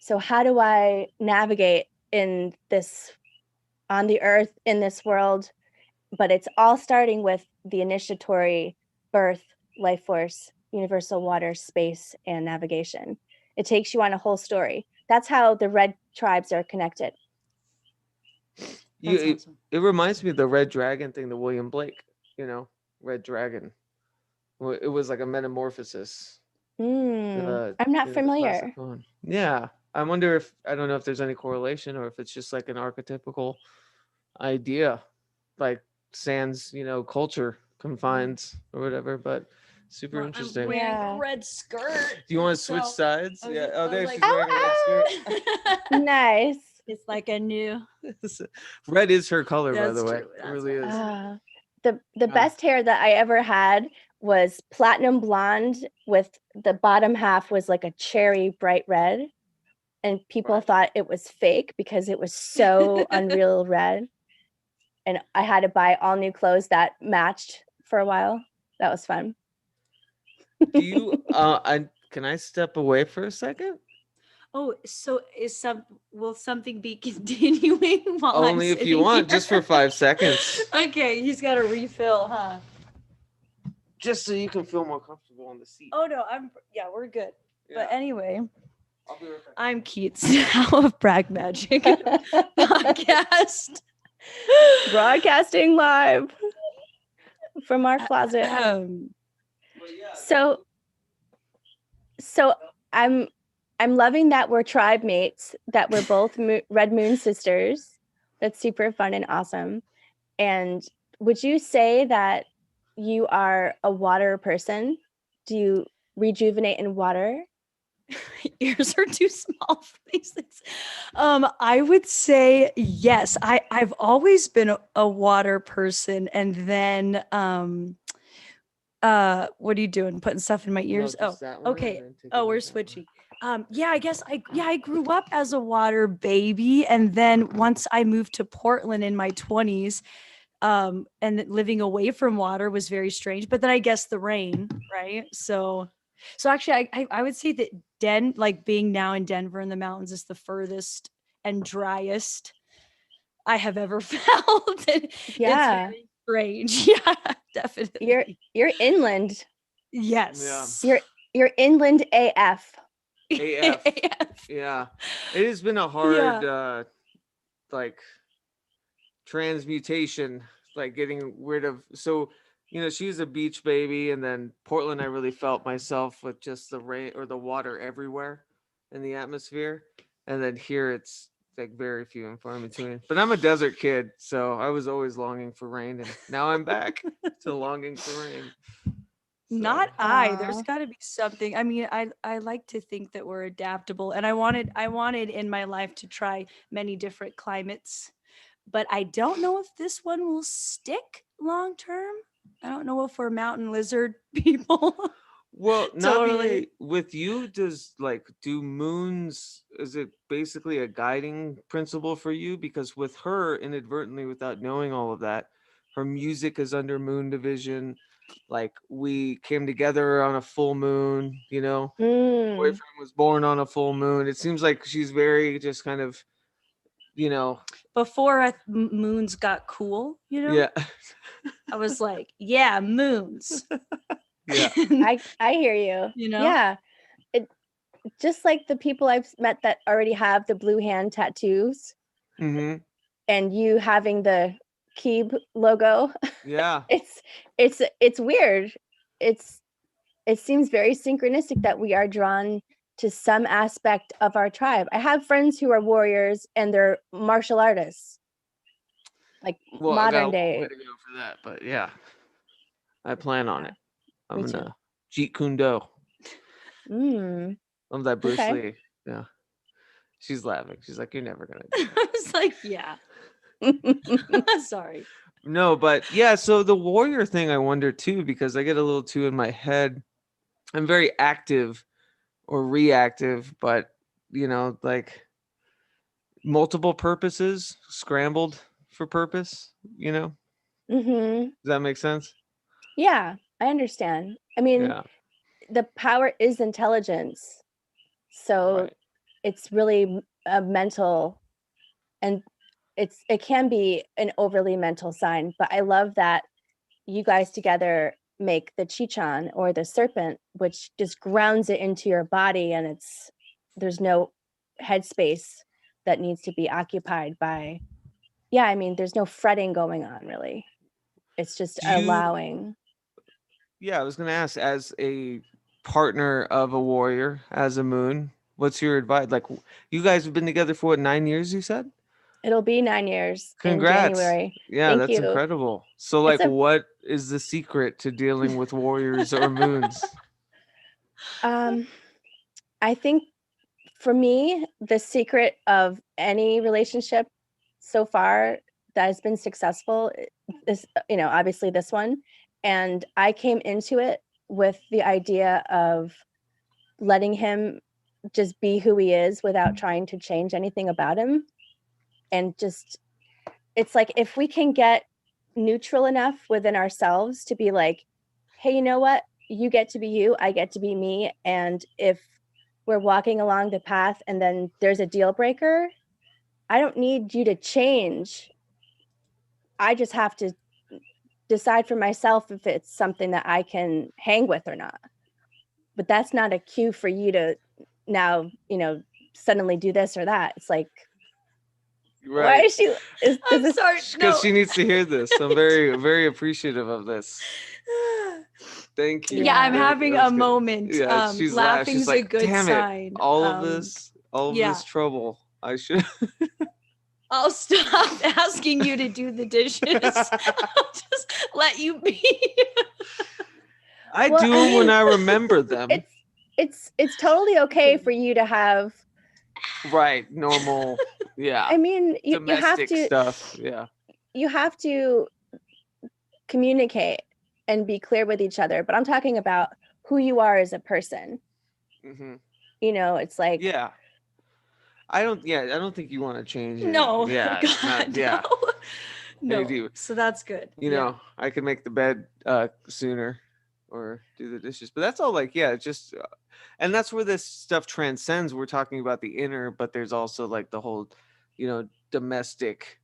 So how do I navigate on the earth, in this world? But it's all starting with the initiatory birth, life force, universal water, space, and navigation. It takes you on a whole story. That's how the red tribes are connected. You, That's awesome. it reminds me of the red dragon thing, the William Blake, red dragon. It was like a metamorphosis. I'm not The familiar. classic one. Yeah. I wonder I don't know if there's any correlation or if it's just like an archetypical idea, like sans, culture confines or whatever, but super Well, interesting. I'm wearing Yeah. a red skirt. Do you want to switch so sides? I was- Yeah. I Oh, was there like, she's wearing a red skirt. Nice. It's like a new. Red is her color, by That's the way. true. It That's really what- is. The Yeah. best hair that I ever had was platinum blonde with the bottom half was like a cherry bright red. And people Right. thought it was fake because it was so unreal red. And I had to buy all new clothes that matched for a while. That was fun. Do you can I step away for a second? Oh, so will something be continuing while I'm Only if you sitting want, here? just for 5 seconds. Okay, he's got a refill, huh? Just so you can feel more comfortable on the seat. Oh no, we're good. But Yeah, anyway, I'll be right back. I'm Keats now of PRAGMAGICK podcast. Broadcasting live from our closet. But yeah, So I'm loving that we're tribe mates, that we're both Red Moon sisters. That's super fun and awesome. And would you say that you are a water person? Do you rejuvenate in water? Ears are too small for these things. I would say yes. I've always been a water person, and then what are you doing? Putting stuff in my ears? just that one, okay. and then take Oh, it we're like that one. switching. Yeah, I guess I grew up as a water baby, and then once I moved to Portland in my 20s, and living away from water was very strange. But then I guess the rain, right? So actually, I would say that like being now in Denver in the mountains is the furthest and driest I have ever felt. Yeah. It's very strange. Yeah, definitely. You're inland. Yes. You're inland AF. AF. Yeah, it has been a hard like transmutation, like getting rid of. So she's a beach baby, and then Portland, I really felt myself with just the rain or the water everywhere in the atmosphere, and then here it's like very few and far in between. But I'm a desert kid, so I was always longing for rain, and now I'm back to longing for rain. Not I. There's Aw. got to be something. I mean, I like to think that we're adaptable, and I wanted in my life to try many different climates, but I don't know if this one will stick long term. I don't know if we're mountain lizard people. Well, Totally. Naviae, with you, do moons, is it basically a guiding principle for you? Because with her, inadvertently, without knowing all of that, her music is under moon division. Like, we came together on a full moon, Mm. boyfriend was born on a full moon. It seems like she's very just kind of, Before moons got cool, yeah. I was like, yeah, moons. Yeah. I hear you. Yeah. It just like the people I've met that already have the blue hand tattoos Mm-hmm. and you having the Keeb logo. Yeah. It's weird. It seems very synchronistic that we are drawn to some aspect of our tribe. I have friends who are warriors and they're martial artists. Like Well, I got a modern long day. way to go for that, but yeah, I plan on it. I'm Me too. gonna Jeet Kune Do. Mm. Love that Bruce Okay. Lee. Yeah. She's laughing. She's like, you're never gonna do I was like, yeah. Sorry. No, but yeah, so the warrior thing I wonder too, because I get a little too in my head. I'm very active or reactive, but like multiple purposes scrambled for purpose, hmm Does that make sense? Yeah, I understand. I mean, Yeah. the power is intelligence. So Right. it's really a mental, and it can be an overly mental sign, but I love that you guys together make the chichan or the serpent, which just grounds it into your body, and there's no headspace that needs to be occupied by, yeah, I mean, there's no fretting going on really. It's just Do you- allowing. Yeah, I was gonna ask, as a partner of a warrior, as a moon, what's your advice? Like, you guys have been together for what, 9 years, you said? It'll be 9 years in Congrats. January. Yeah, Thank that's you. incredible. So It's like, a- what is the secret to dealing with warriors or moons? I think for me, the secret of any relationship so far that has been successful is, obviously this one. And I came into it with the idea of letting him just be who he is without trying to change anything about him. And just, it's like, if we can get neutral enough within ourselves to be like, hey, you know what? You get to be you, I get to be me. And if we're walking along the path and then there's a deal breaker, I don't need you to change. I just have to decide for myself if it's something that I can hang with or not. But that's not a cue for you to now, suddenly do this or that. It's like, why is she? Is I'm this? sorry. Because No. she needs to hear this. I'm very, very appreciative of this. Thank you. Yeah, I'm Yeah. having That's a good. moment. Yeah, she's Laughing's she's like, a good damn sign. it, all of this yeah. trouble. I should. I'll stop asking you to do the dishes. I'll just let you be. I Well, do I when mean, I remember them. It's totally okay for you to have. Right, normal. Yeah. I mean, you have Domestic to stuff. Yeah. you have to communicate and be clear with each other. But I'm talking about who you are as a person. Hmm. It's like, Yeah. I don't think you want to change it. No. Yeah. God, yeah. no. They do. So that's good. I could make the bed sooner or do the dishes. But that's all like, yeah, it's just and that's where this stuff transcends. We're talking about the inner, but there's also like the whole, domestic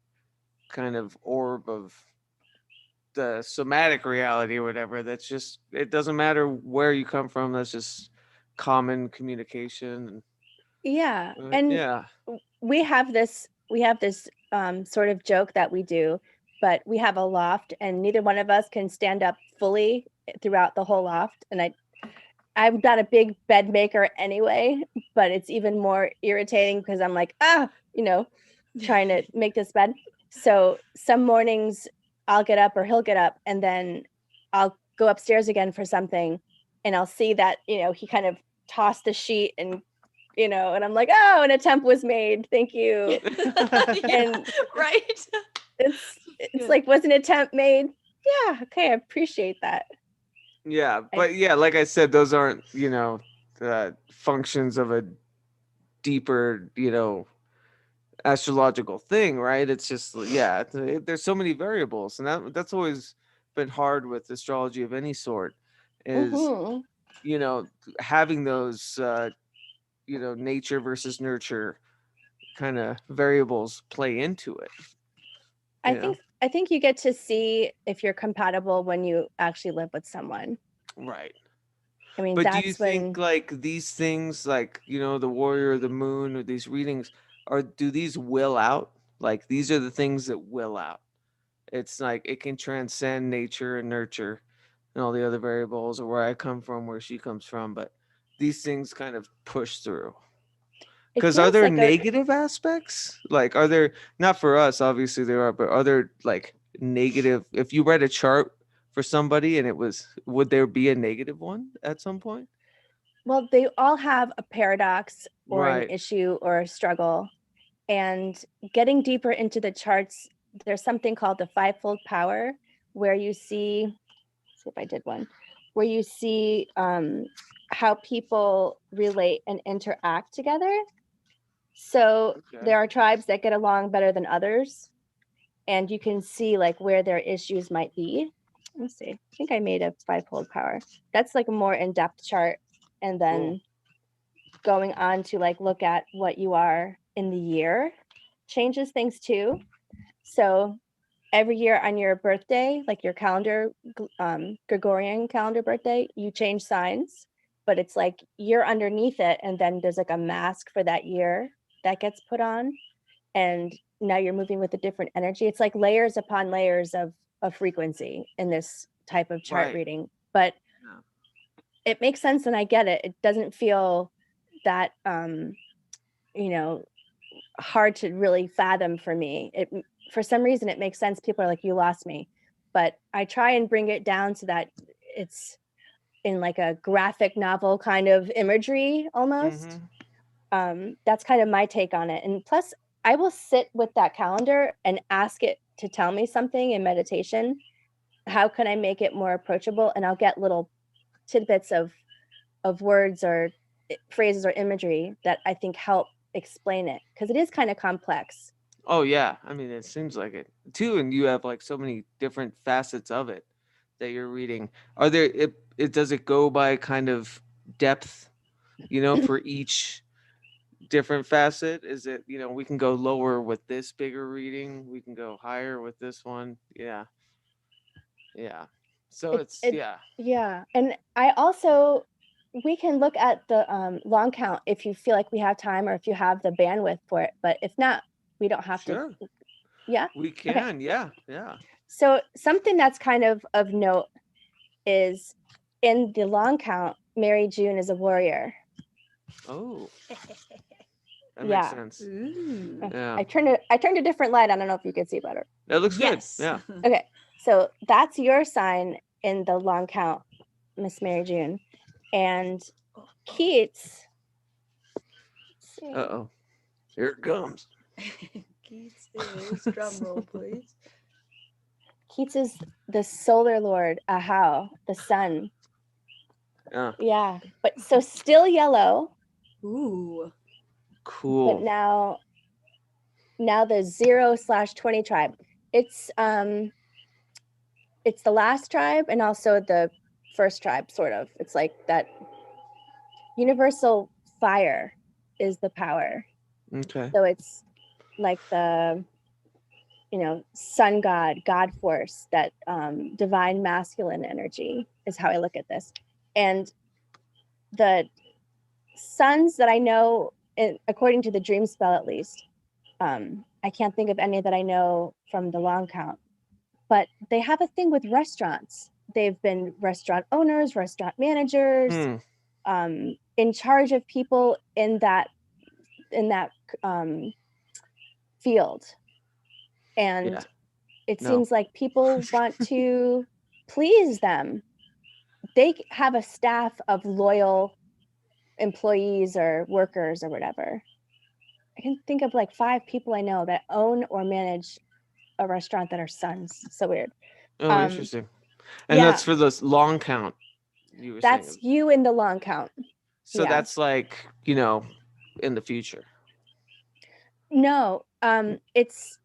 kind of orb of the somatic reality or whatever. That's just, it doesn't matter where you come from. That's just common communication. yeah. And And yeah. we have this sort of joke that we do, but we have a loft and neither one of us can stand up fully throughout the whole loft. And I'm not a big bed maker anyway, but it's even more irritating because I'm like, trying to make this bed. So some mornings I'll get up or he'll get up and then I'll go upstairs again for something and I'll see that, he kind of tossed the sheet and and I'm like, oh, an attempt was made. Thank you. And right. It's like, was an attempt made? Yeah. Okay. I appreciate that. Yeah. But yeah, like I said, those aren't, functions of a deeper, astrological thing, right? It's just, yeah, there's so many variables. And that's always been hard with astrology of any sort is, Mhm. having those, nature versus nurture kind of variables play into it. I think you get to see if you're compatible when you actually live with someone. Right. I mean, But do that's you when think like these things, like, the warrior, the moon, or these readings, do these will out? Like, these are the things that will out. It's like it can transcend nature and nurture and all the other variables, or where I come from, where she comes from. But these things kind of push through. it Because are feels there like negative aspects? Like, are there, not for us, obviously there are, but are there like negative, if you read a chart for somebody and would there be a negative one at some point? well, they all have a paradox or an Right. issue or a struggle. And getting deeper into the charts, there's something called the fivefold power, where you see, let's see if I did one, where you see how people relate and interact together. So Okay. there are tribes that get along better than others, and you can see like where their issues might be. Let's see. I think I made a fivefold power. That's like a more in-depth chart, and then going on to like look at what you are in the year changes things too. So every year on your birthday, like your calendar, Gregorian calendar birthday, you change signs, but it's like you're underneath it, and then there's like a mask for that year that gets put on. and now you're moving with a different energy. It's like layers upon layers of frequency in this type of chart Right. reading, but Yeah. it makes sense and I get it. It doesn't feel that hard to really fathom for me. For some reason it makes sense. People are like, you lost me, but I try and bring it down so that it's in like a graphic novel kind of imagery almost. That's kind of my take on it. And plus I will sit with that calendar and ask it to tell me something in meditation. How can I make it more approachable? And I'll get little tidbits of words or phrases or imagery that I think help explain it, because it is kind of complex. Oh yeah, I mean it seems like it too, and you have like so many different facets of it that you're reading. Are there it does it go by kind of depth, for each different facet? Is it, we can go lower with this bigger reading, we can go higher with this one. Yeah. Yeah. So Yeah. And I also, we can look at the long count if you feel like we have time or if you have the bandwidth for it. But if not, we don't have Sure. to. Yeah. We can. Yeah. So something that's kind of note is in the long count, Mary June is a warrior. Oh, that Yeah. makes sense. Ooh. Yeah. I turned a different light. I don't know if you can see better. That looks Yes. good. Yeah. Okay. So that's your sign in the long count, Miss Mary June. And Keats. Uh-oh. Here it comes. Keats is drum roll, please. Keats is the solar lord, Ahau, the sun. Yeah, but so still yellow. Ooh. Cool. But now the 0/20 tribe. It's the last tribe and also the first tribe, sort of. It's like that universal fire is the power. Okay. So it's like the sun god force, that divine masculine energy is how I look at this. And the suns that I know, according to the DreamSpell at least, I can't think of any that I know from the long count, but they have a thing with restaurants. They've been restaurant owners, restaurant managers, in charge of people in that field. And it seems like people want to please them. They have a staff of loyal employees or workers or whatever. I can think of like 5 people I know that own or manage a restaurant that are sons. So weird. Oh, interesting. And that's for the long count. You were that's saying. you in the long count. So that's like, in the future. No, it's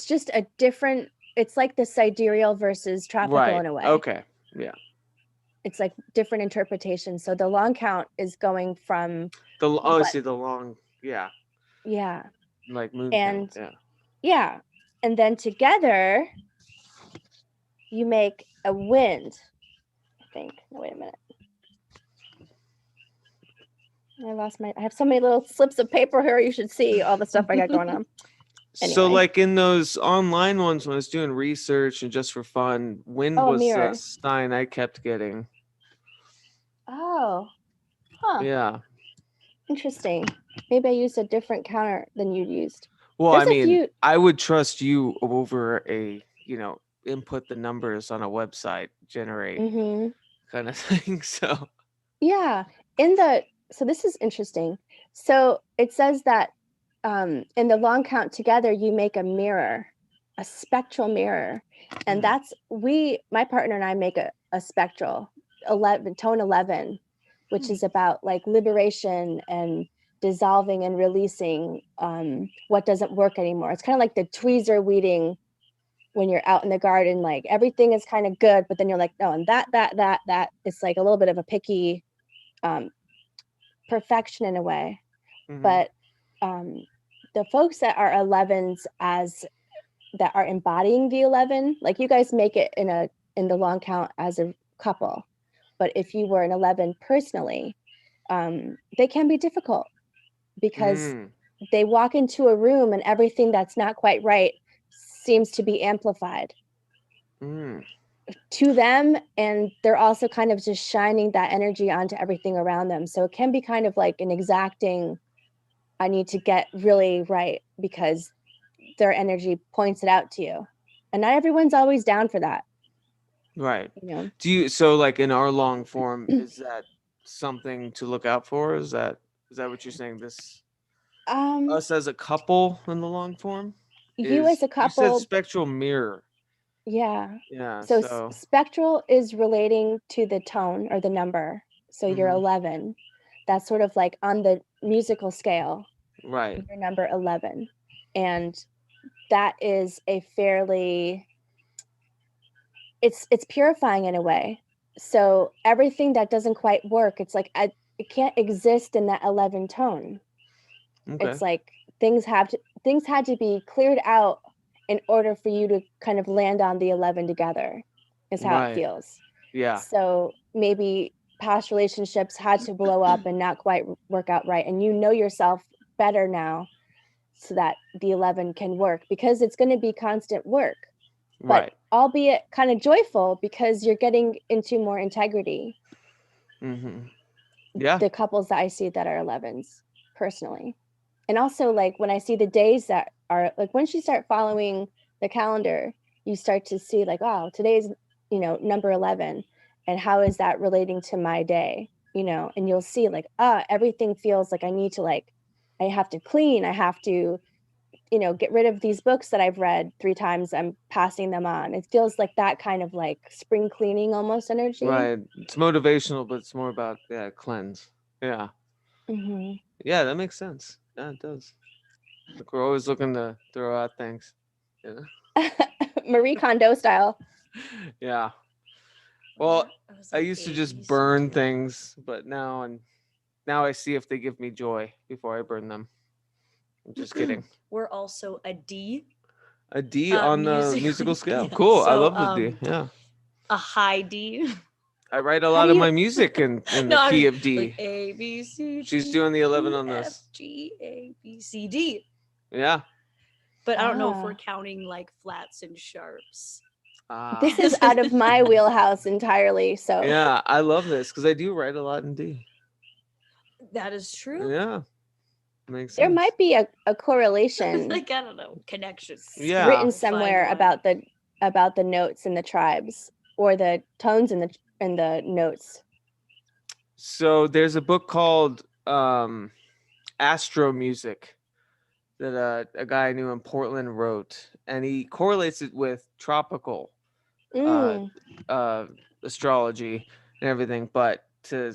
just a different. It's like the sidereal versus tropical in a way. Okay. Yeah. It's like different interpretations. So the long count is going from the long. Yeah. Yeah. Like moon and count. Yeah. And then together you make a wind, I think. No, wait a minute. I have so many little slips of paper here. You should see all the stuff I got going on. Anyway. So like in those online ones, when I was doing research and just for fun, wind was the sign I kept getting. Oh. Huh. Yeah. Interesting. Maybe I used a different counter than you used. Well, I would trust you over a, input the numbers on a website, generate kind of thing. So yeah, so this is interesting. So it says that in the long count together, you make a mirror, a spectral mirror. And that's, my partner and I make a spectral 11, tone 11, which is about like liberation and dissolving and releasing what doesn't work anymore. It's kind of like the tweezer weeding when you're out in the garden, like everything is kind of good, but then you're like, no, and that, it's like a little bit of a picky perfection in a way. But the folks that are 11s that are embodying the 11, like you guys make it in the long count as a couple, but if you were an 11 personally, they can be difficult because they walk into a room and everything that's not quite right seems to be amplified Mm. to them, and they're also kind of just shining that energy onto everything around them. So it can be kind of like an exacting, I need to get really right because their energy points it out to you, and not everyone's always down for that, Right. you know. Do you, so like in our long form, is that something to look out for? Is that what you're saying? This us as a couple in the long form You as a you said couple, spectral mirror. yeah. Yeah. So So spectral is relating to the tone or the number. So you're Mhm. 11. That's sort of like on the musical scale. right. You're number 11, and that is a fairly, it's purifying in a way. So everything that doesn't quite work, it's like it can't exist in that 11 tone. Okay. It's like things had to be cleared out in order for you to kind of land on the 11 together, is how it Right. feels. Yeah. So maybe past relationships had to blow up and not quite work out right, and you know yourself better now, so that the 11 can work, because it's going to be constant work, but Right. albeit kind of joyful because you're getting into more integrity. Mm-hmm. Yeah. The couples that I see that are 11s personally. And also, like, when I see the days that are like, once you start following the calendar, you start to see like, oh, today's, number 11, and how is that relating to my day, and you'll see like, everything feels like I need to, like, I have to clean, I have to, get rid of these books that I've read 3 times, I'm passing them on. It feels like that kind of like spring cleaning almost energy. Right. It's motivational, but it's more about cleanse. Yeah. Mm-hmm. Yeah, that makes sense. Yeah, it does. Like we're always looking to throw out things. You know? Marie Kondo style. Yeah. Well, was I like, used to just "ABC." burn things, but now I see if they give me joy before I burn them. I'm just kidding. We're also a D, A D on the musical scale. yeah, Cool. I so, love the D. Yeah. a high D. I write a How lot do of you- my music in the No, key I'm of D. like A B C. She's D, doing the 11 E, on F, this. G A B C D. Yeah. But I don't know if we're Ah. counting like flats and sharps. This is out of my wheelhouse entirely. So Yeah, I love this because I do write a lot in D. That is true. Yeah. Makes there sense. might be a correlation Like, I don't know, connections. Yeah. written We'll find somewhere one. about the notes and the tribes, or the tones and the notes. So there's a book called Astro Music that a guy I knew in Portland wrote, and he correlates it with tropical astrology and everything. But to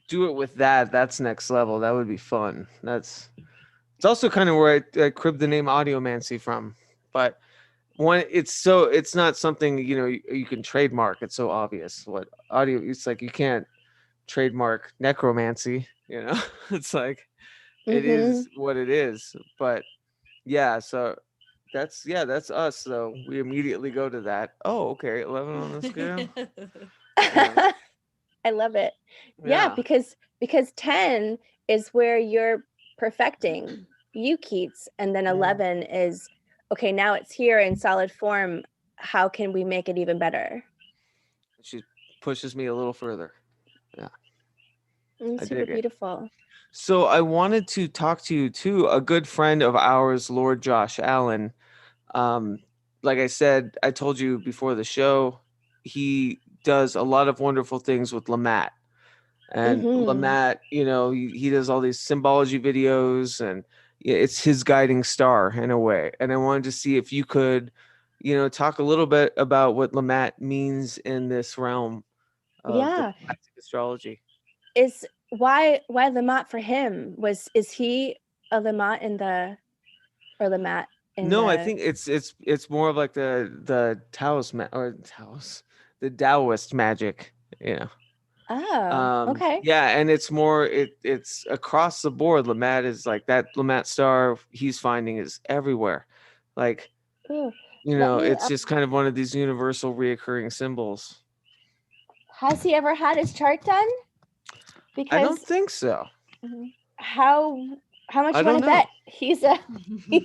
do it with that's next level. That would be fun. It's also kind of where I cribbed the name audiomancy from. But it's not something you can trademark. It's so obvious what audio. It's like you can't trademark necromancy. It's like it is what it is. But yeah, so that's us. So we immediately go to that. Oh, okay, 11 on the scale. Yeah. I love it. Yeah, because 10 is where you're perfecting you, Keats, and then 11 is, okay, now it's here in solid form. How can we make it even better? She pushes me a little further. Yeah. Super beautiful. So I wanted to talk to you too, a good friend of ours, Lord Josh Allen. Like I said, I told you before the show, he does a lot of wonderful things with Lamat. And Lamat, he does all these symbology videos, and it's his guiding star in a way. And I wanted to see if you could, talk a little bit about what Lamat means in this realm of the galactic astrology. Is why Lamat for him? Is he a Lamat or Lamat in No, I think it's more of like the Taoist the Taoist magic, Oh, okay. Yeah, and it's more it's across the board. Lamat is like that. Lamat star he's finding is everywhere, like Ooh, it's just kind of one of these universal reoccurring symbols. Has he ever had his chart done? Because I don't think so. how How much I you want don't to know. bet? He's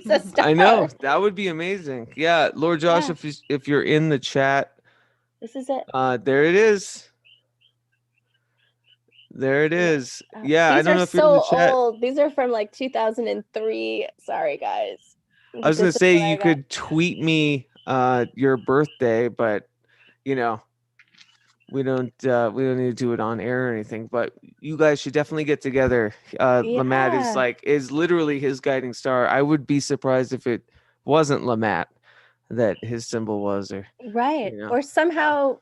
a star. I know that would be amazing. Yeah, Lord Josh, Yeah. if you're in the chat, This is it. there it is. There it is. Yeah, I These don't are know if you're in the so chat. old. These are from like 2003. Sorry, guys. I was gonna This is say what I you got. could tweet me your birthday, but you know we don't need to do it on air or anything. But you guys should definitely get together. Lamat Yeah. is literally his guiding star. I would be surprised if it wasn't Lamat that his symbol was, or Right. you know. Or somehow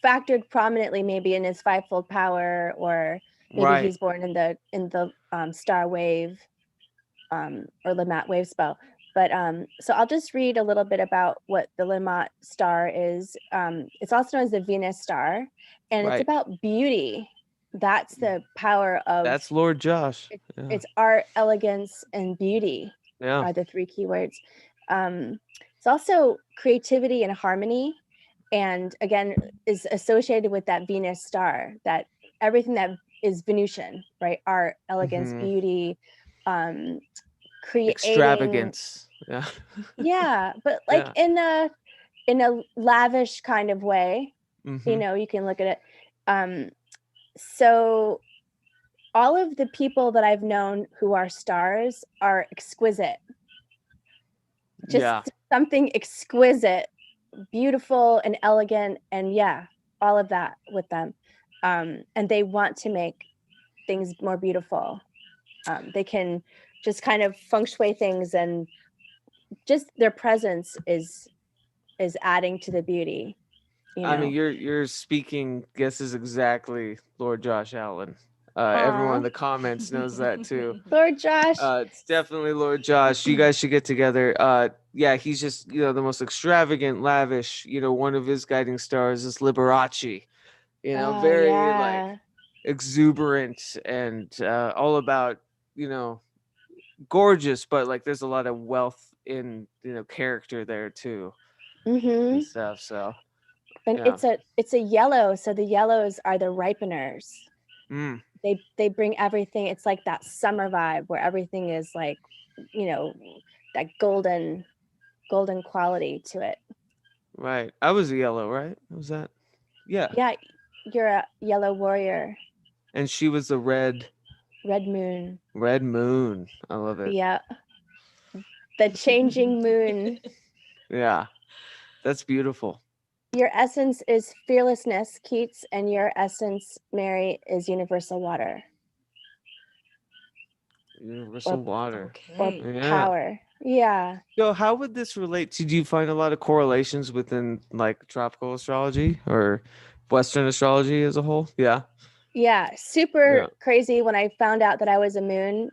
factored prominently maybe in his fivefold power, or maybe Right. he's born in the star wave or Lamont wave spell. But so I'll just read a little bit about what the Lamont star is. It's also known as the Venus star, and Right. it's about beauty. That's the power of That's Lord Josh. it's art, elegance, and beauty Yeah. are the three keywords. It's also creativity and harmony, and again is associated with that Venus star, that everything that is Venusian, right? Art, elegance, Mhm. beauty, creating Extravagance. Yeah. yeah, but like Yeah. in a lavish kind of way. You Mhm. know, you can look at it. So all of the people that I've known who are stars are exquisite. Just Yeah. something exquisite, beautiful and elegant, and yeah, all of that with them. And they want to make things more beautiful. They can just kind of feng shui things, and just their presence is adding to the beauty. You know? I mean, you're speaking. This is exactly Lord Josh Allen. Everyone in the comments knows that too. Lord Josh. It's definitely Lord Josh. You guys should get together. Yeah, he's just the most extravagant, lavish. One of his guiding stars is Liberace. Oh, Very yeah. like exuberant and all about gorgeous, but like there's a lot of wealth in character there too Mm-hmm. and stuff. So and yeah. it's a yellow, so the yellows are the ripeners. Mm. They bring everything. It's like that summer vibe where everything is like, that golden quality to it. Right. I was a yellow, right? Was that? Yeah. Yeah, you're a yellow warrior. And she was the red moon. Red moon. I love it. Yeah. The changing moon. Yeah. That's beautiful. Your essence is fearlessness, Keats, and your essence, Mary, is universal water. Universal water. Or power. Yeah. So how would this relate to, do you find a lot of correlations within like tropical astrology or Western astrology as a whole? Yeah. Yeah. Super crazy when I found out that I was a moon.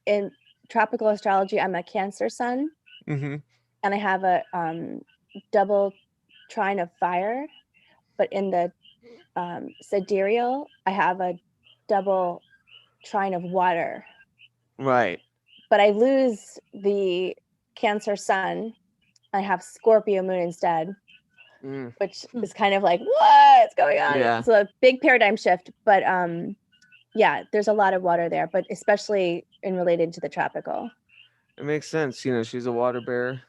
In tropical astrology, I'm a Cancer sun. Mm-hmm. And I have a double trine of fire. But in the sidereal, I have a double trine of water. Right. But I lose the Cancer sun. I have Scorpio moon instead, which is kind of like, what's going on? Yeah. So a big paradigm shift. But yeah, there's a lot of water there, but especially in related to the tropical. It makes sense. She's a water bearer.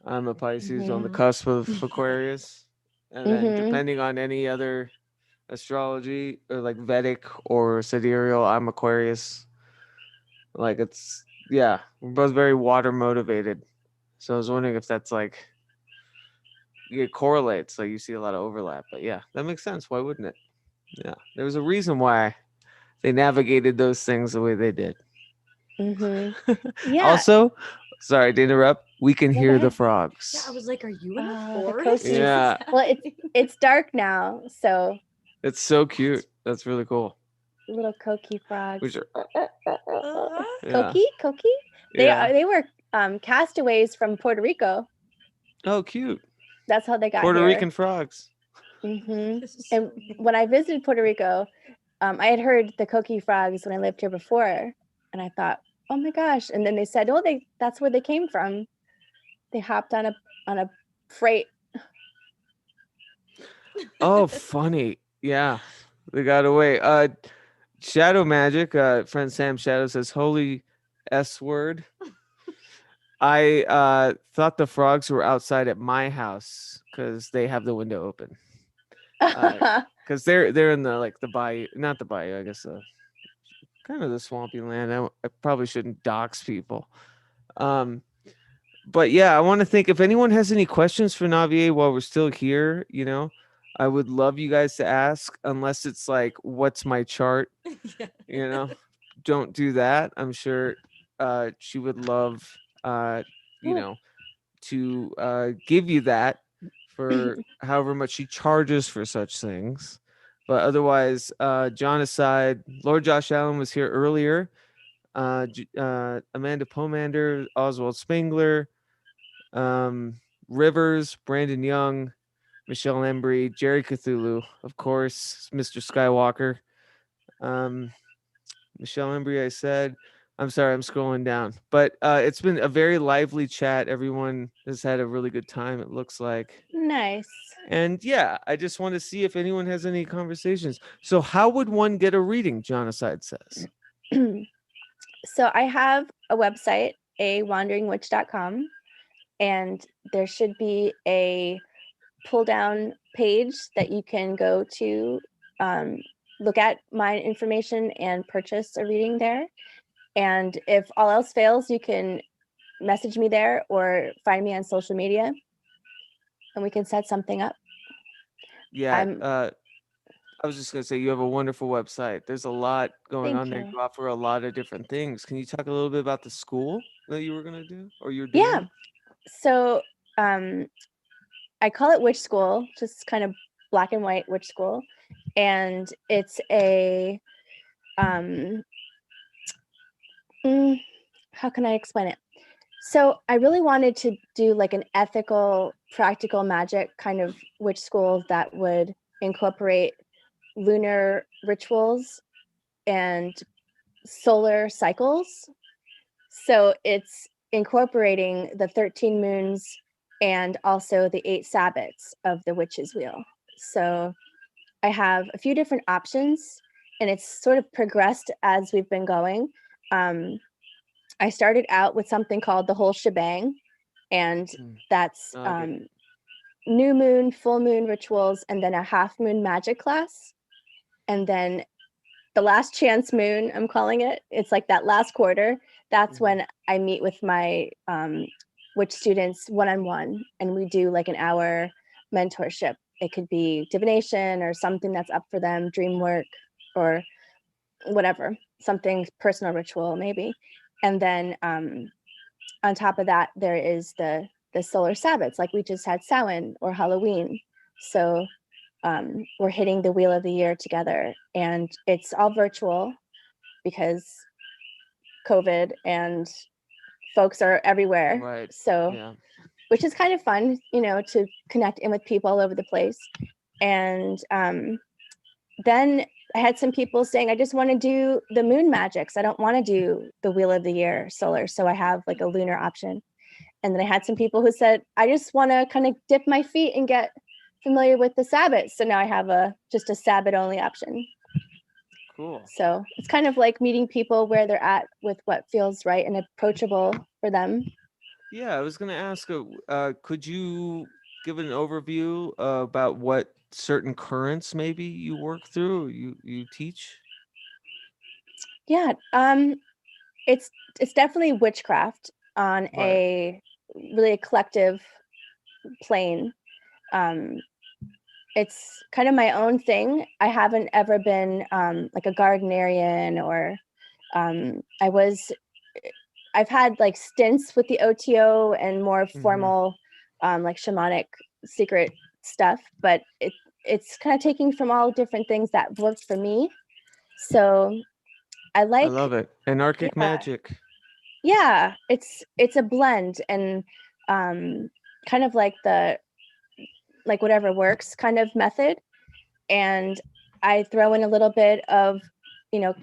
I'm a Pisces on the cusp of Aquarius. And then depending on any other astrology or like Vedic or sidereal, I'm Aquarius. Like we're both very water motivated. So I was wondering if that's like, it correlates. Like you see a lot of overlap, but yeah, that makes sense. Why wouldn't it? Yeah. There was a reason why they navigated those things the way they did. Yeah. Also, sorry to interrupt. We can hear the frogs. Yeah, I was like, are you in the forest? Yeah. Well, it's dark now, so. It's so cute. That's really cool. Little coqui frogs. Which are, Coqui? They were castaways from Puerto Rico. Oh, cute. That's how they got Puerto here. Rican frogs. And when I visited Puerto Rico, I had heard the coqui frogs when I lived here before, and I thought, oh my gosh! And then they said, oh, that's where they came from. They hopped on a freight. Oh, funny. Yeah, they got away. Shadow Magic, friend Sam Shadow says, holy S word. I thought the frogs were outside at my house because they have the window open. Because they're in the like the bayou, not the bayou, I guess kind of the swampy land. I probably shouldn't dox people. But yeah, I want to think if anyone has any questions for Naviae while we're still here, I would love you guys to ask, unless it's like, what's my chart? Yeah. Don't do that. I'm sure she would love, to give you that for however much she charges for such things. But otherwise, John aside, Lord Josh Allen was here earlier. Amanda Pomander, Oswald Spengler, Rivers, Brandon Young, Michelle Embry, Jerry Cthulhu, of course, Mr. Skywalker. Michelle Embry, I said. I'm sorry, I'm scrolling down. But it's been a very lively chat. Everyone has had a really good time, it looks like. Nice. And yeah, I just want to see if anyone has any conversations. So how would one get a reading, Jonaside says? So I have a website, awanderingwitch.com, and there should be a pull down page that you can go to look at my information and purchase a reading there. And if all else fails, you can message me there or find me on social media and we can set something up. Yeah. I was just going to say, you have a wonderful website. There's a lot going on there. You offer a lot of different things. Can you talk a little bit about the school that you were going to do or you're doing? Yeah. So I call it Witch School, just kind of black and white witch school. And it's a, how can I explain it? So I really wanted to do like an ethical, practical magic kind of witch school that would incorporate lunar rituals and solar cycles. So it's incorporating the 13 moons and also the 8 Sabbats of the witch's wheel. So I have a few different options and it's sort of progressed as we've been going. I started out with something called the whole shebang, and that's new moon, full moon rituals, and then a half moon magic class. And then the last chance moon, I'm calling it, it's like that last quarter. That's when I meet with my witch students one-on-one, and we do like an hour mentorship. It could be divination or something that's up for them, dream work or whatever, something personal ritual maybe. And then on top of that, there is the solar Sabbats, like we just had Samhain or Halloween. So we're hitting the wheel of the year together, and it's all virtual because COVID and folks are everywhere. Right. So, yeah. Which is kind of fun, to connect in with people all over the place. And then I had some people saying, I just want to do the moon magics. I don't want to do the wheel of the year solar. So I have like a lunar option. And then I had some people who said, I just want to kind of dip my feet and get familiar with the Sabbath. So now I have just a Sabbath only option. Cool. So it's kind of like meeting people where they're at with what feels right and approachable for them. Yeah, I was going to ask, could you give an overview about what certain currents maybe you work through, you teach? Yeah, it's definitely witchcraft on a really collective plane. It's kind of my own thing. I haven't ever been like a Gardnerian or I've had like stints with the OTO and more formal like shamanic secret stuff, but it's kind of taking from all different things that worked for me. So I love it. Anarchic magic. Yeah, it's a blend and kind of like the whatever works kind of method. And I throw in a little bit of,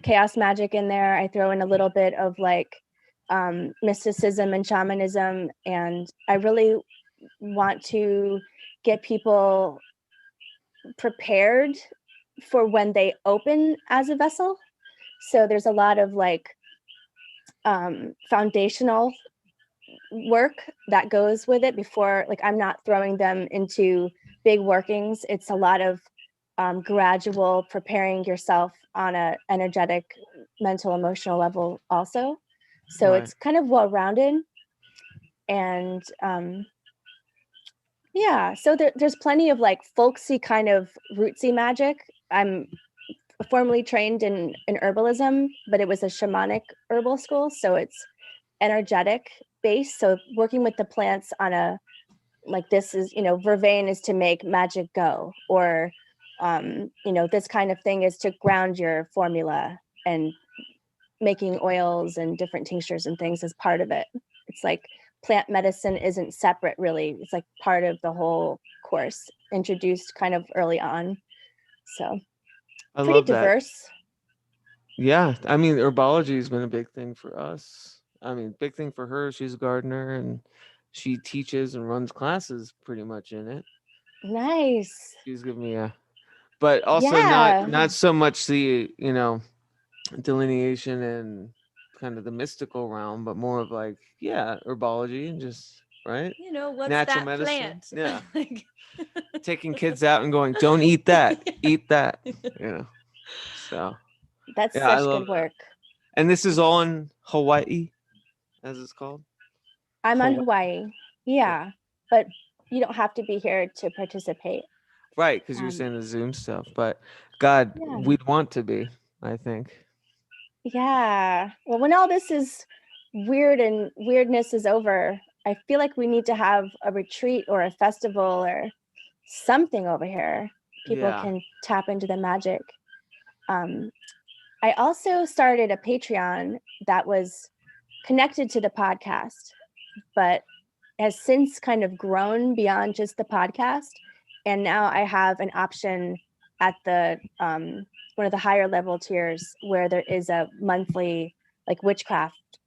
chaos magic in there. I throw in a little bit of like mysticism and shamanism. And I really want to get people prepared for when they open as a vessel. So there's a lot of like foundational work that goes with it before, like I'm not throwing them into big workings. It's a lot of gradual preparing yourself on a energetic, mental, emotional level also. So Right. it's kind of well-rounded. And yeah, so there's plenty of like folksy kind of rootsy magic. I'm formally trained in herbalism, but it was a shamanic herbal school, so it's energetic based. So working with the plants on a, like, this is, you know, vervain is to make magic go, or you know, this kind of thing is to ground your formula, and making oils and different tinctures and things as part of it. It's like plant medicine isn't separate really. It's like part of the whole course, introduced kind of early on. So I pretty love that. diverse. Yeah, I mean, herbology has been a big thing for us. I mean, big thing for her. She's a gardener and she teaches and runs classes pretty much in it. Nice. She's giving me a, but also Yeah. not so much the, you know, delineation and kind of the mystical realm, but more of like, yeah, herbology and just, right? You know, what's Natural that medicine. plant? Yeah. Like- Taking kids out and going, don't eat that, eat that, you know. So That's yeah, I such love good that. work. And this is all in Hawaii, as it's called. I'm on Hawaii. Hawaii. Yeah, but you don't have to be here to participate. Right, because you were Um, saying the Zoom stuff, but God, Yeah. we'd want to be, I think. Yeah. Well, when all this is weird and weirdness is over, I feel like we need to have a retreat or a festival or something over here. People Yeah. can tap into the magic. I also started a Patreon that was connected to the podcast, but has since kind of grown beyond just the podcast. And now I have an option at the one of the higher level tiers where there is a monthly like witchcraft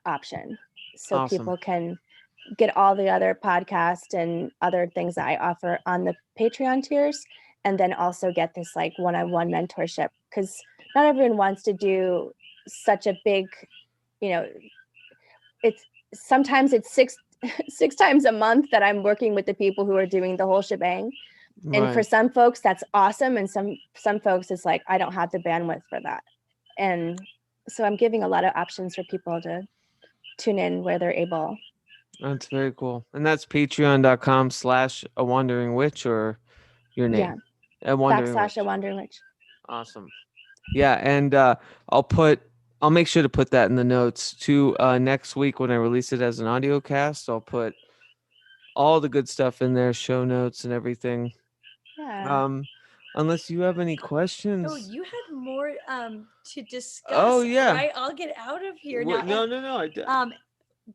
option. So Awesome. people can get all the other podcasts and other things that I offer on the Patreon tiers, and then also get this like one-on-one mentorship, because not everyone wants to do such a big, you know, it's sometimes it's six times a month that I'm working with the people who are doing the whole shebang. And for Right. some folks that's awesome, and some folks it's like I don't have the bandwidth for that. And so I'm giving a lot of options for people to tune in where they're able. That's very cool. And that's patreon.com/a wandering witch, or your name. Yeah. A wandering witch. / a wandering witch. Awesome. Yeah, and I'll make sure to put that in the notes too. Next week when I release it as an audio cast, I'll put all the good stuff in there, show notes and everything. Yeah. Unless you have any questions. Oh, you had more to discuss. Oh, yeah. Right? I'll get out of here What- now. no, I did.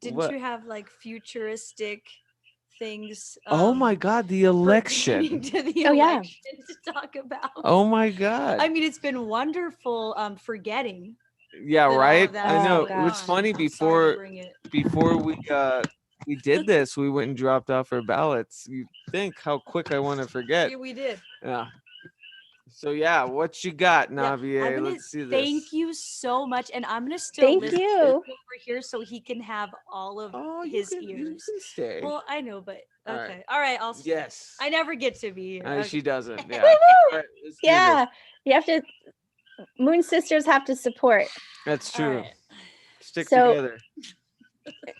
Didn't What? you have like futuristic things? Oh my God, the pertaining election. to the Oh, yeah. election to talk about. Oh my God. I mean, it's been wonderful forgetting. Yeah, that all of right. that I is know. going It's on. funny, I'm sorry to before bring it. we did this, we went and dropped off our ballots. You think how quick I want to forget. Yeah, we did. Yeah. So yeah, what you got, Yeah, Naviae? I'm gonna Let's see this. thank you so much, and I'm gonna still Thank listen you. over here so he can have all of Oh, his you ears. can stay. Well, I know, but All right. okay, all right, I'll stay. Yes. I never get to be here. Okay. She doesn't. Yeah. Woo-woo! All right, let's do Yeah. this. You have to, Moon Sisters have to support. That's All true. right. Stick So- together.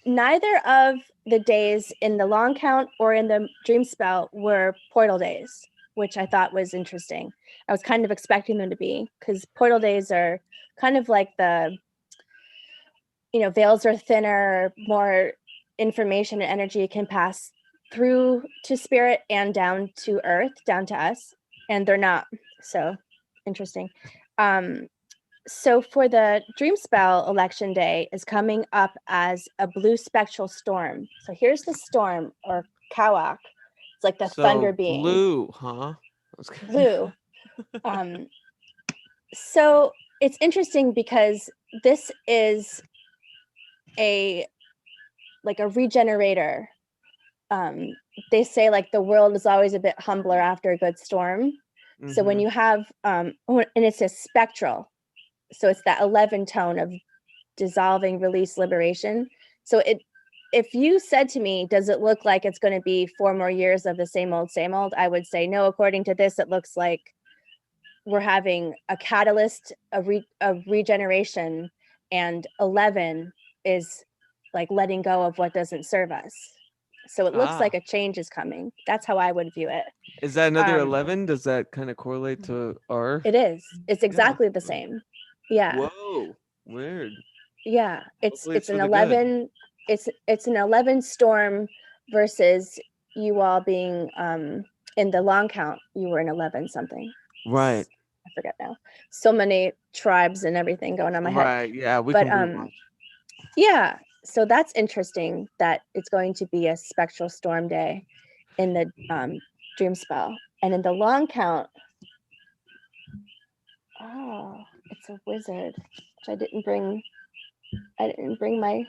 Neither of the days in the long count or in the dream spell were portal days, which I thought was interesting. I was kind of expecting them to be, because portal days are kind of like the, you know, veils are thinner, more information and energy can pass through to spirit and down to earth, down to us, and they're not. So interesting. So for the dream spell, election day is coming up as a blue spectral storm. So here's the storm, or kawak. It's like the So thunder being blue, huh? That's good. blue. So it's interesting because this is a regenerator. They say like the world is always a bit humbler after a good storm. So when Mhm. you have and it's a spectral, so it's that 11 tone of dissolving, release, liberation. So if you said to me, does it look like it's going to be 4 more years of the same old, I would say no. According to this, it looks like we're having a catalyst, a regeneration, and 11 is like letting go of what doesn't serve us. So it looks like a change is coming. That's how I would view it. Is that another 11? Does that kind of correlate to our? It is. It's exactly the same. Yeah. Whoa, weird. Yeah. It's Hopefully an for the good. 11. It's an 11 storm versus you all being in the long count. You were in 11 something. Right. I forget now. So many tribes and everything going on in my head. Right. Yeah. We But can rewatch. yeah. So that's interesting that it's going to be a spectral storm day in the dream spell. And in the long count, oh, it's a wizard, which I didn't bring my,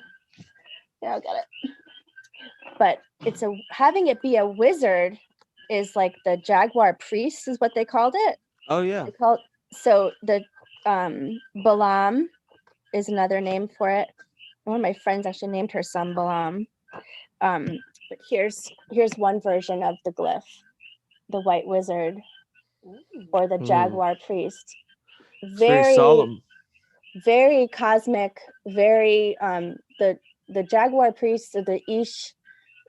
yeah, I got it. But it's having it be a wizard is like the jaguar priest is what they called it. Oh yeah. So the Balaam is another name for it. One of my friends actually named her son Balaam. But here's one version of the glyph, the white wizard or the jaguar priest. Very solemn. Very cosmic, very the jaguar priests of the Ish,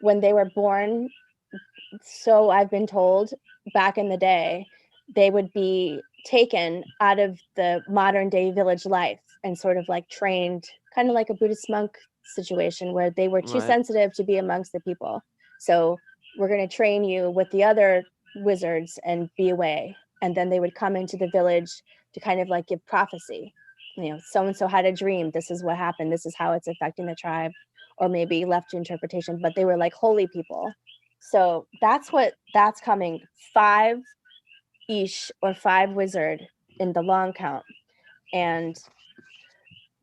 when they were born, so I've been told, back in the day, they would be taken out of the modern day village life and sort of like trained, kind of like a Buddhist monk situation where they were too sensitive to be amongst the people. So we're going to train you with the other wizards and be away. And then they would come into the village to kind of like give prophecy. You know, so-and-so had a dream. This is what happened. This is how it's affecting the tribe, or maybe left to interpretation, but they were like holy people. So that's coming. 5 Ish or 5 wizard in the long count. And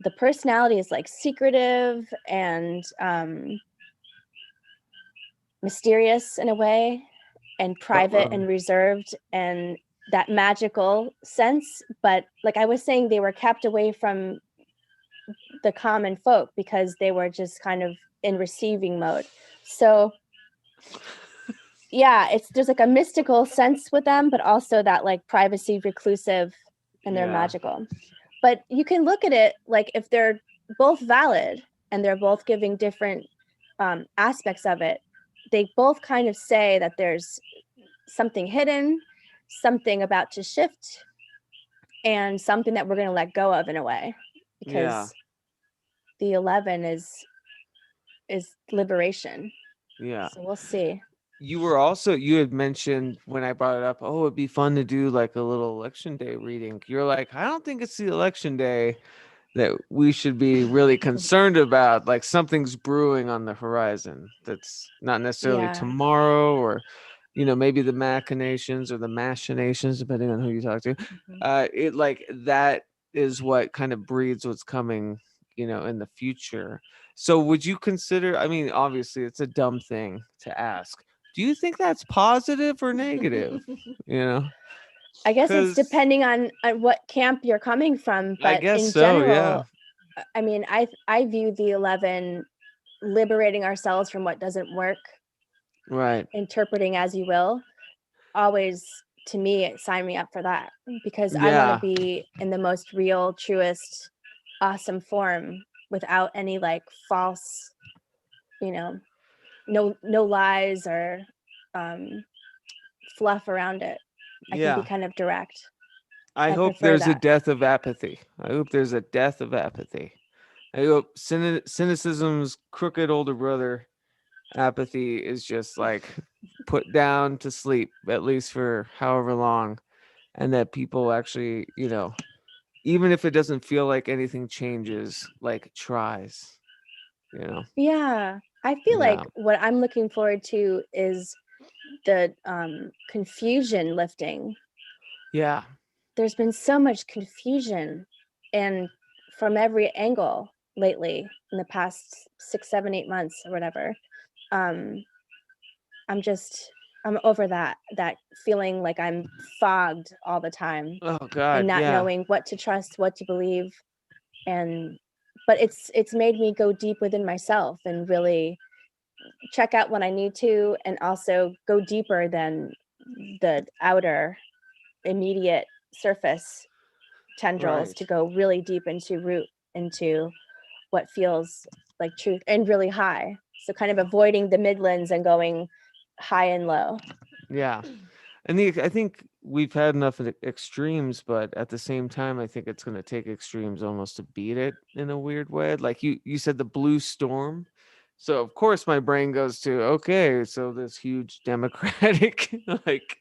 the personality is like secretive and mysterious in a way, and private and reserved, and that magical sense. But like I was saying, they were kept away from the common folk because they were just kind of in receiving mode. So yeah, there's like a mystical sense with them, but also that like privacy, reclusive, and they're magical. But you can look at it like if they're both valid and they're both giving different aspects of it, they both kind of say that there's something hidden, something about to shift, and something that we're going to let go of in a way, because the 11 is liberation. Yeah. So we'll see. You had mentioned when I brought it up, oh, it'd be fun to do like a little election day reading. You're like, I don't think it's the election day that we should be really concerned about. Like something's brewing on the horizon that's not necessarily tomorrow, or maybe the machinations or the machinations, depending on who you talk to. It like that is what kind of breeds what's coming, in the future. So would you consider, I mean, obviously it's a dumb thing to ask, do you think that's positive or negative? I guess it's depending on what camp you're coming from, but in general, I mean, I view the 11 liberating ourselves from what doesn't work, right? Interpreting as you will, always, to me, sign me up for that, because I want to be in the most real, truest, awesome form without any like false, no lies or fluff around it. I can be kind of direct. I hope there's a death of apathy. I hope there's a death of apathy. I hope cynicism's crooked older brother, apathy, is just like put down to sleep, at least for however long, and that people actually, even if it doesn't feel like anything changes, like tries, Yeah, I feel like what I'm looking forward to is the confusion lifting. Yeah, there's been so much confusion, and from every angle lately in the past 6, 7, 8 months or whatever. I'm over that feeling like I'm fogged all the time. Oh God, and not knowing what to trust, what to believe, and but it's made me go deep within myself and really check out when I need to, and also go deeper than the outer immediate surface tendrils, Right. to go really deep into root into what feels like truth, and really high. So kind of avoiding the midlands and going high and low. Yeah. And I think we've had enough of the extremes, but at the same time, I think it's going to take extremes almost to beat it in a weird way. Like you said, the blue storm. So of course my brain goes to, okay, so this huge democratic like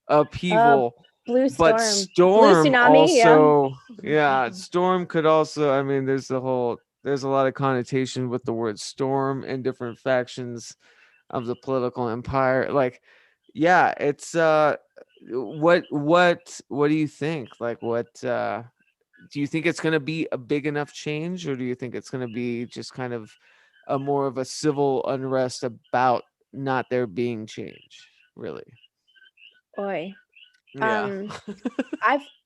upheaval, Blue but storm, blue storm tsunami. Yeah. also, yeah, storm could also, I mean, there's a lot of connotation with the word storm and different factions of the political empire. Like, yeah, it's what do you think? Like, what do you think it's going to be a big enough change, or do you think it's going to be just kind of a more of a civil unrest about not there being change, really? Boy. Yeah.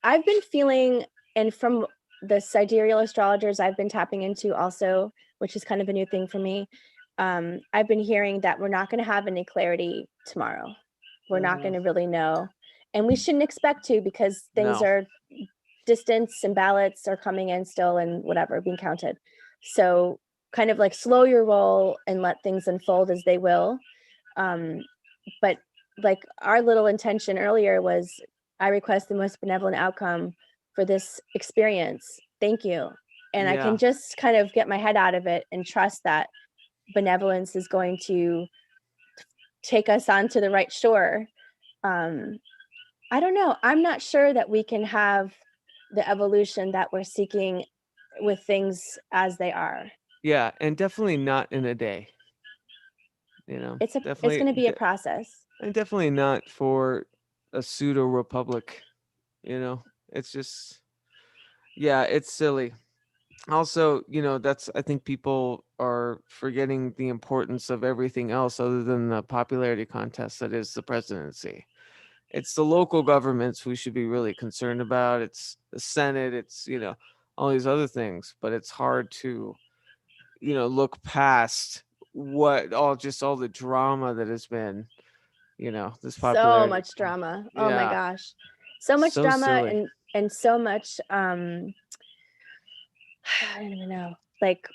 I've been feeling, and from the sidereal astrologers I've been tapping into also, which is kind of a new thing for me, I've been hearing that we're not going to have any clarity tomorrow. We're not going to really know, and we shouldn't expect to, because things No. are distance and ballots are coming in still, and whatever, being counted. So kind of like slow your roll and let things unfold as they will. But like our little intention earlier was, I request the most benevolent outcome for this experience. Thank you. And I can Yeah. just kind of get my head out of it and trust that benevolence is going to take us onto the right shore. I don't know. I'm not sure that we can have the evolution that we're seeking with things as they are. Yeah, and definitely not in a day. You know, It's definitely, going to be a process. and definitely not for a pseudo republic. You know, it's just, yeah, it's silly. Also, you know, I think people are forgetting the importance of everything else other than the popularity contest that is the presidency. It's the local governments we should be really concerned about. It's the Senate, it's, you know, all these other things, but it's hard to, you know, look past all the drama that has been, you know, this So popularity. much drama. Oh my Yeah. gosh. So much So drama, silly. and so much I don't even know, like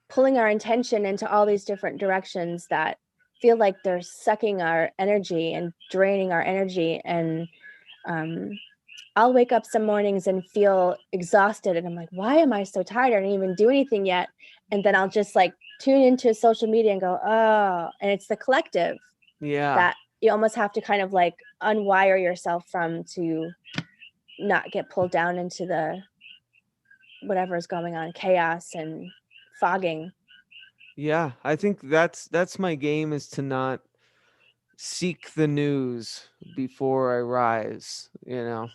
pulling our intention into all these different directions that feel like they're sucking our energy and draining our energy. And I'll wake up some mornings and feel exhausted, and I'm like, why am I so tired? I didn't even do anything yet. And then I'll just like tune into social media and go, oh, and it's the collective Yeah. that you almost have to kind of like unwire yourself from, to not get pulled down into the whatever is going on, chaos and fogging. Yeah, I think that's my game, is to not seek the news before I rise, you know,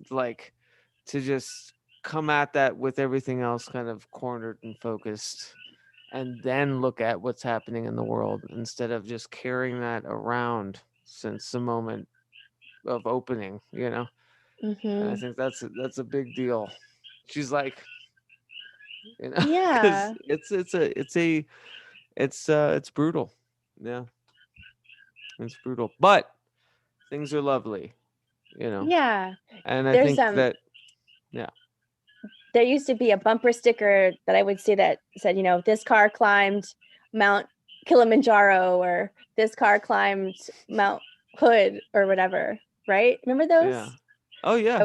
like to just come at that with everything else kind of cornered and focused, and then look at what's happening in the world instead of just carrying that around since the moment of opening, you know. And I think that's a big deal. She's like, you know, because Yeah. it's brutal. Yeah, it's brutal, but things are lovely, you know. Yeah. And I There's think that, yeah, there used to be a bumper sticker that I would see that said, you know, this car climbed Mount Kilimanjaro, or this car climbed Mount Hood, or whatever, right? Remember those? yeah, oh yeah,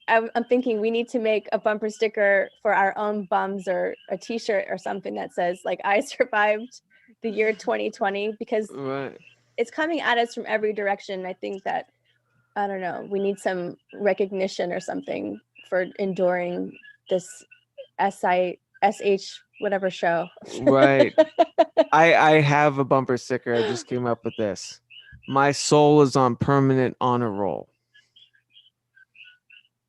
I'm thinking we need to make a bumper sticker for our own bums, or a t-shirt or something that says like, I survived the year 2020, because right, it's coming at us from every direction. I think that, I don't know, we need some recognition or something for enduring this SH whatever show. right. I have a bumper sticker. I just came up with this. My soul is on permanent honor roll.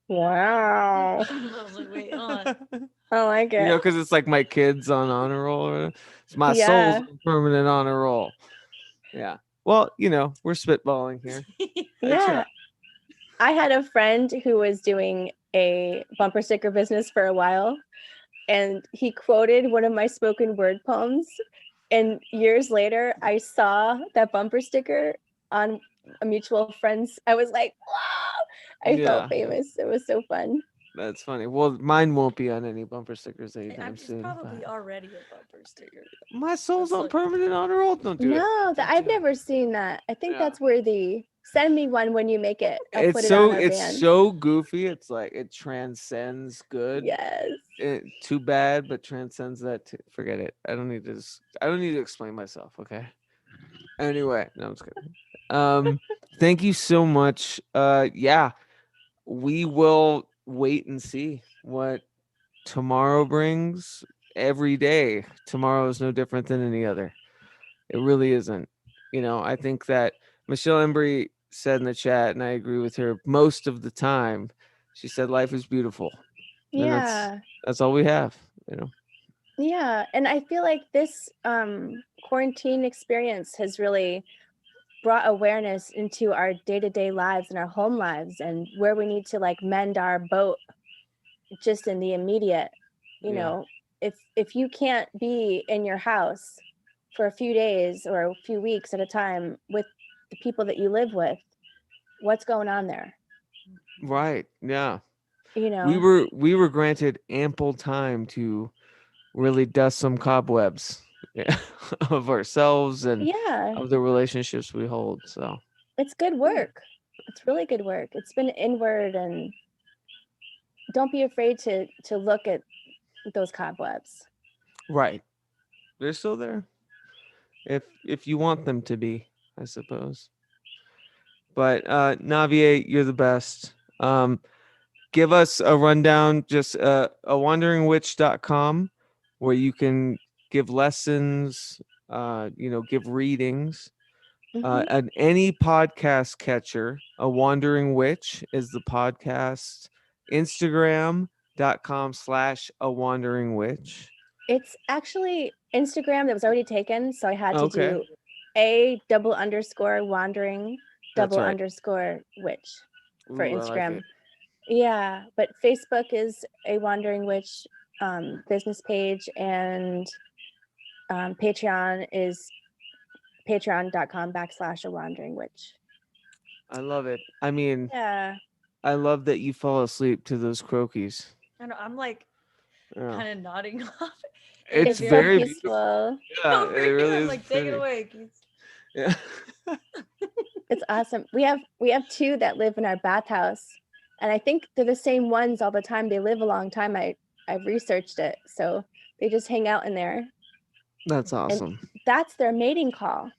Wow. I was like, wait, hold on. I like You it. know, because it's like my kids on honor roll. It's my soul's Yeah. on permanent honor roll. Yeah. Well, you know, we're spitballing here. Yeah. I had a friend who was doing a bumper sticker business for a while, and he quoted one of my spoken word poems. And years later, I saw that bumper sticker on a mutual friend's. I was like, wow! I felt Yeah. famous. It was so fun. That's funny. Well, mine won't be on any bumper stickers anytime It's soon. probably but- already a bumper sticker. My soul's Let's on look. permanent honor roll. Don't do it. No, Don't I've do it. never seen that. I think Yeah. that's worthy. Send me one when you make it. I'll It's put it on so our it's band. so goofy. It's like it transcends good. Yes. Too bad, but transcends that. Forget it. I don't need to. I don't need to explain myself. Okay. Anyway, no, I'm just kidding. Thank you so much. Yeah, we will wait and see what tomorrow brings. Every day, tomorrow is no different than any other. It really isn't. I think that Michelle Embry said in the chat, and I agree with her most of the time. She said life is beautiful. And Yeah. that's all we have. Yeah. And I feel like this quarantine experience has really brought awareness into our day-to-day lives and our home lives, and where we need to like mend our boat just in the immediate. You Yeah. know, if you can't be in your house for a few days or a few weeks at a time with the people that you live with, what's going on there? Right. Yeah. You know, We were granted ample time to really dust some cobwebs of ourselves and yeah, of the relationships we hold. So it's good work. It's really good work. It's been inward, and don't be afraid to look at those cobwebs. right. They're still there. If you want them to be, I suppose. But Naviae, you're the best. Give us a rundown, just awanderingwitch.com, where you can give lessons, give readings. Mhm. At any podcast catcher, A Wandering Witch is the podcast. Instagram.com/A Wandering Witch. It's actually Instagram that was already taken, so I had to Okay. do _wandering That's right. _witch for Ooh, I like Instagram. it. Yeah, but Facebook is A Wandering Witch business page, and Patreon is patreon.com/A Wandering Witch. I love it. I mean, Yeah. I love that you fall asleep to those croakies. I know, I'm like Yeah. kind of nodding off. It's It's very so beautiful. peaceful. Yeah, Over it here, really I'm is. like, take it pretty. away. Keith. Yeah. It's awesome. We have 2 that live in our bathhouse, and I think they're the same ones all the time. They live a long time. I've researched it, so they just hang out in there. That's awesome. That's their mating call.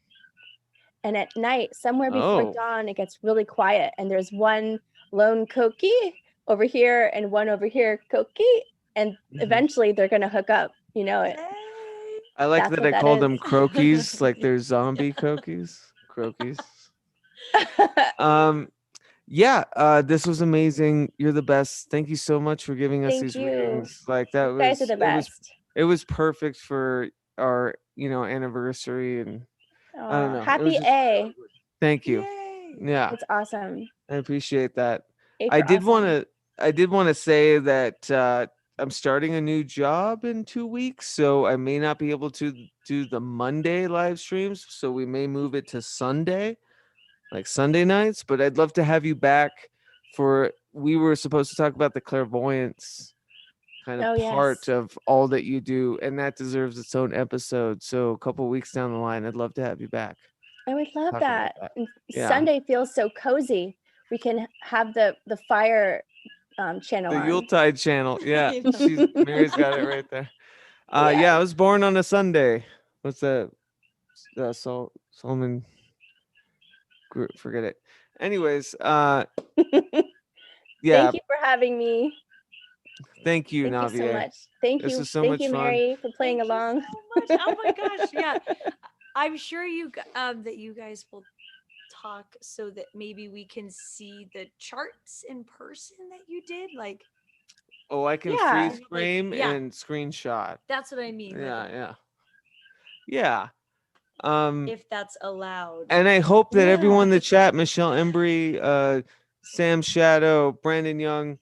And at night, somewhere before Oh. dawn, it gets really quiet, and there's one lone coqui over here and one over here coqui, and Mhm. eventually they're gonna hook up. You know it. Hey. I like That's that what I that call is. them croakies, like they're zombie croakies. Croakies. Yeah, this was amazing. You're the best. Thank you so much for giving us Thank these you. readings. Like that You guys are the best. it was perfect for our, anniversary, and I don't Aw, know. It happy was just A. thank you. Yay. Yeah, It's awesome. I appreciate that. A I for did want awesome. to say that I'm starting a new job in 2 weeks, so I may not be able to do the Monday live streams, so we may move it to Sunday, like Sunday nights, but I'd love to have you back we were supposed to talk about the clairvoyance kind of Oh, part yes. of all that you do, and that deserves its own episode. So a couple weeks down the line, I'd love to have you back. I would love Talk about that. that. And Yeah. Sunday feels so cozy. We can have the fire channel The on. Yuletide channel. Yeah. I know. Mary's got it right there. Yeah. Yeah, I was born on a Sunday. What's that? Solomon group. Forget it. Anyways, yeah. Thank you for having me. Thank you, Thank you so Naviae. much. Thank This you. was so Thank much you, fun. Mary, for playing Thank you along. so much. Oh my gosh, yeah. I'm sure that you guys will talk so that maybe we can see the charts in person that you did. Like, Oh, I can Yeah. freeze Like, frame yeah. and screenshot. that's what I mean. Yeah, like, yeah. Yeah. if that's allowed. And I hope that everyone in Yeah. the chat, Michelle Embry, Sam Shadow, Brandon Young,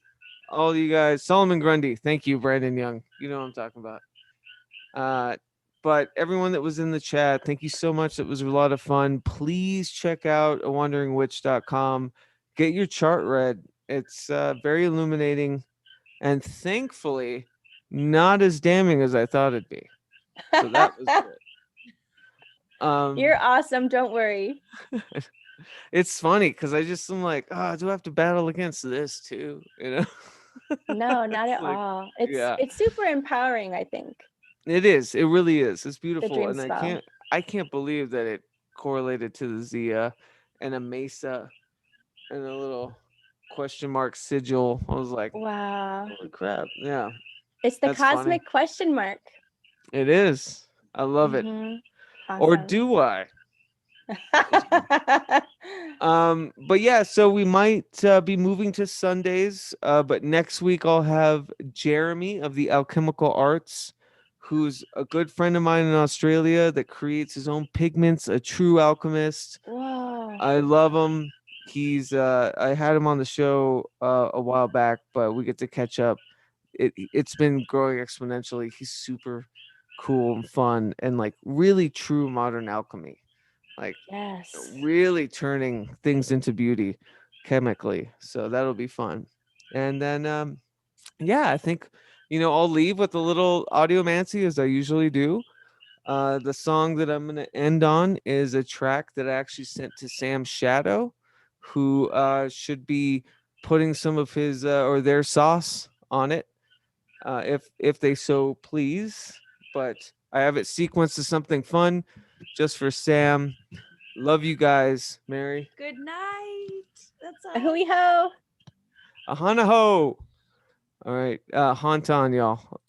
all you guys. Solomon Grundy. Thank you, Brandon Young. You know what I'm talking about. But everyone that was in the chat, thank you so much. It was a lot of fun. Please check out awanderingwitch.com. Get your chart read. It's very illuminating and thankfully not as damning as I thought it'd be. So that was good. You're awesome. Don't worry. It's funny because I'm like, oh, do I have to battle against this too? You know? No, not It's at like, all. yeah. It's super empowering, I think. It is. It really is. It's The beautiful, dream and spell. I can't believe that it correlated to the Zia and a Mesa and a little question mark sigil. I was like, Wow. holy crap! Yeah, It's the that's funny. cosmic question mark. It is. I love it. Mhm. Or Awesome. do I? But yeah, so we might be moving to Sundays. But next week I'll have Jeremy of the Alchemical Arts, who's a good friend of mine in Australia that creates his own pigments, a true alchemist. Whoa. I love him. He's I had him on the show a while back, but we get to catch up. It's been growing exponentially. He's super cool and fun and like really true modern alchemy. Like Yes. really turning things into beauty chemically. So that'll be fun. And then yeah, I think I'll leave with a little audiomancy as I usually do. The song that I'm gonna end on is a track that I actually sent to Sam Shadow, who should be putting some of his or their sauce on it, if they so please. But I have it sequenced to something fun just for Sam. Love you guys, Mary. Good night. That's all. Hui ho. Ahana ho. All right, Hantan, y'all.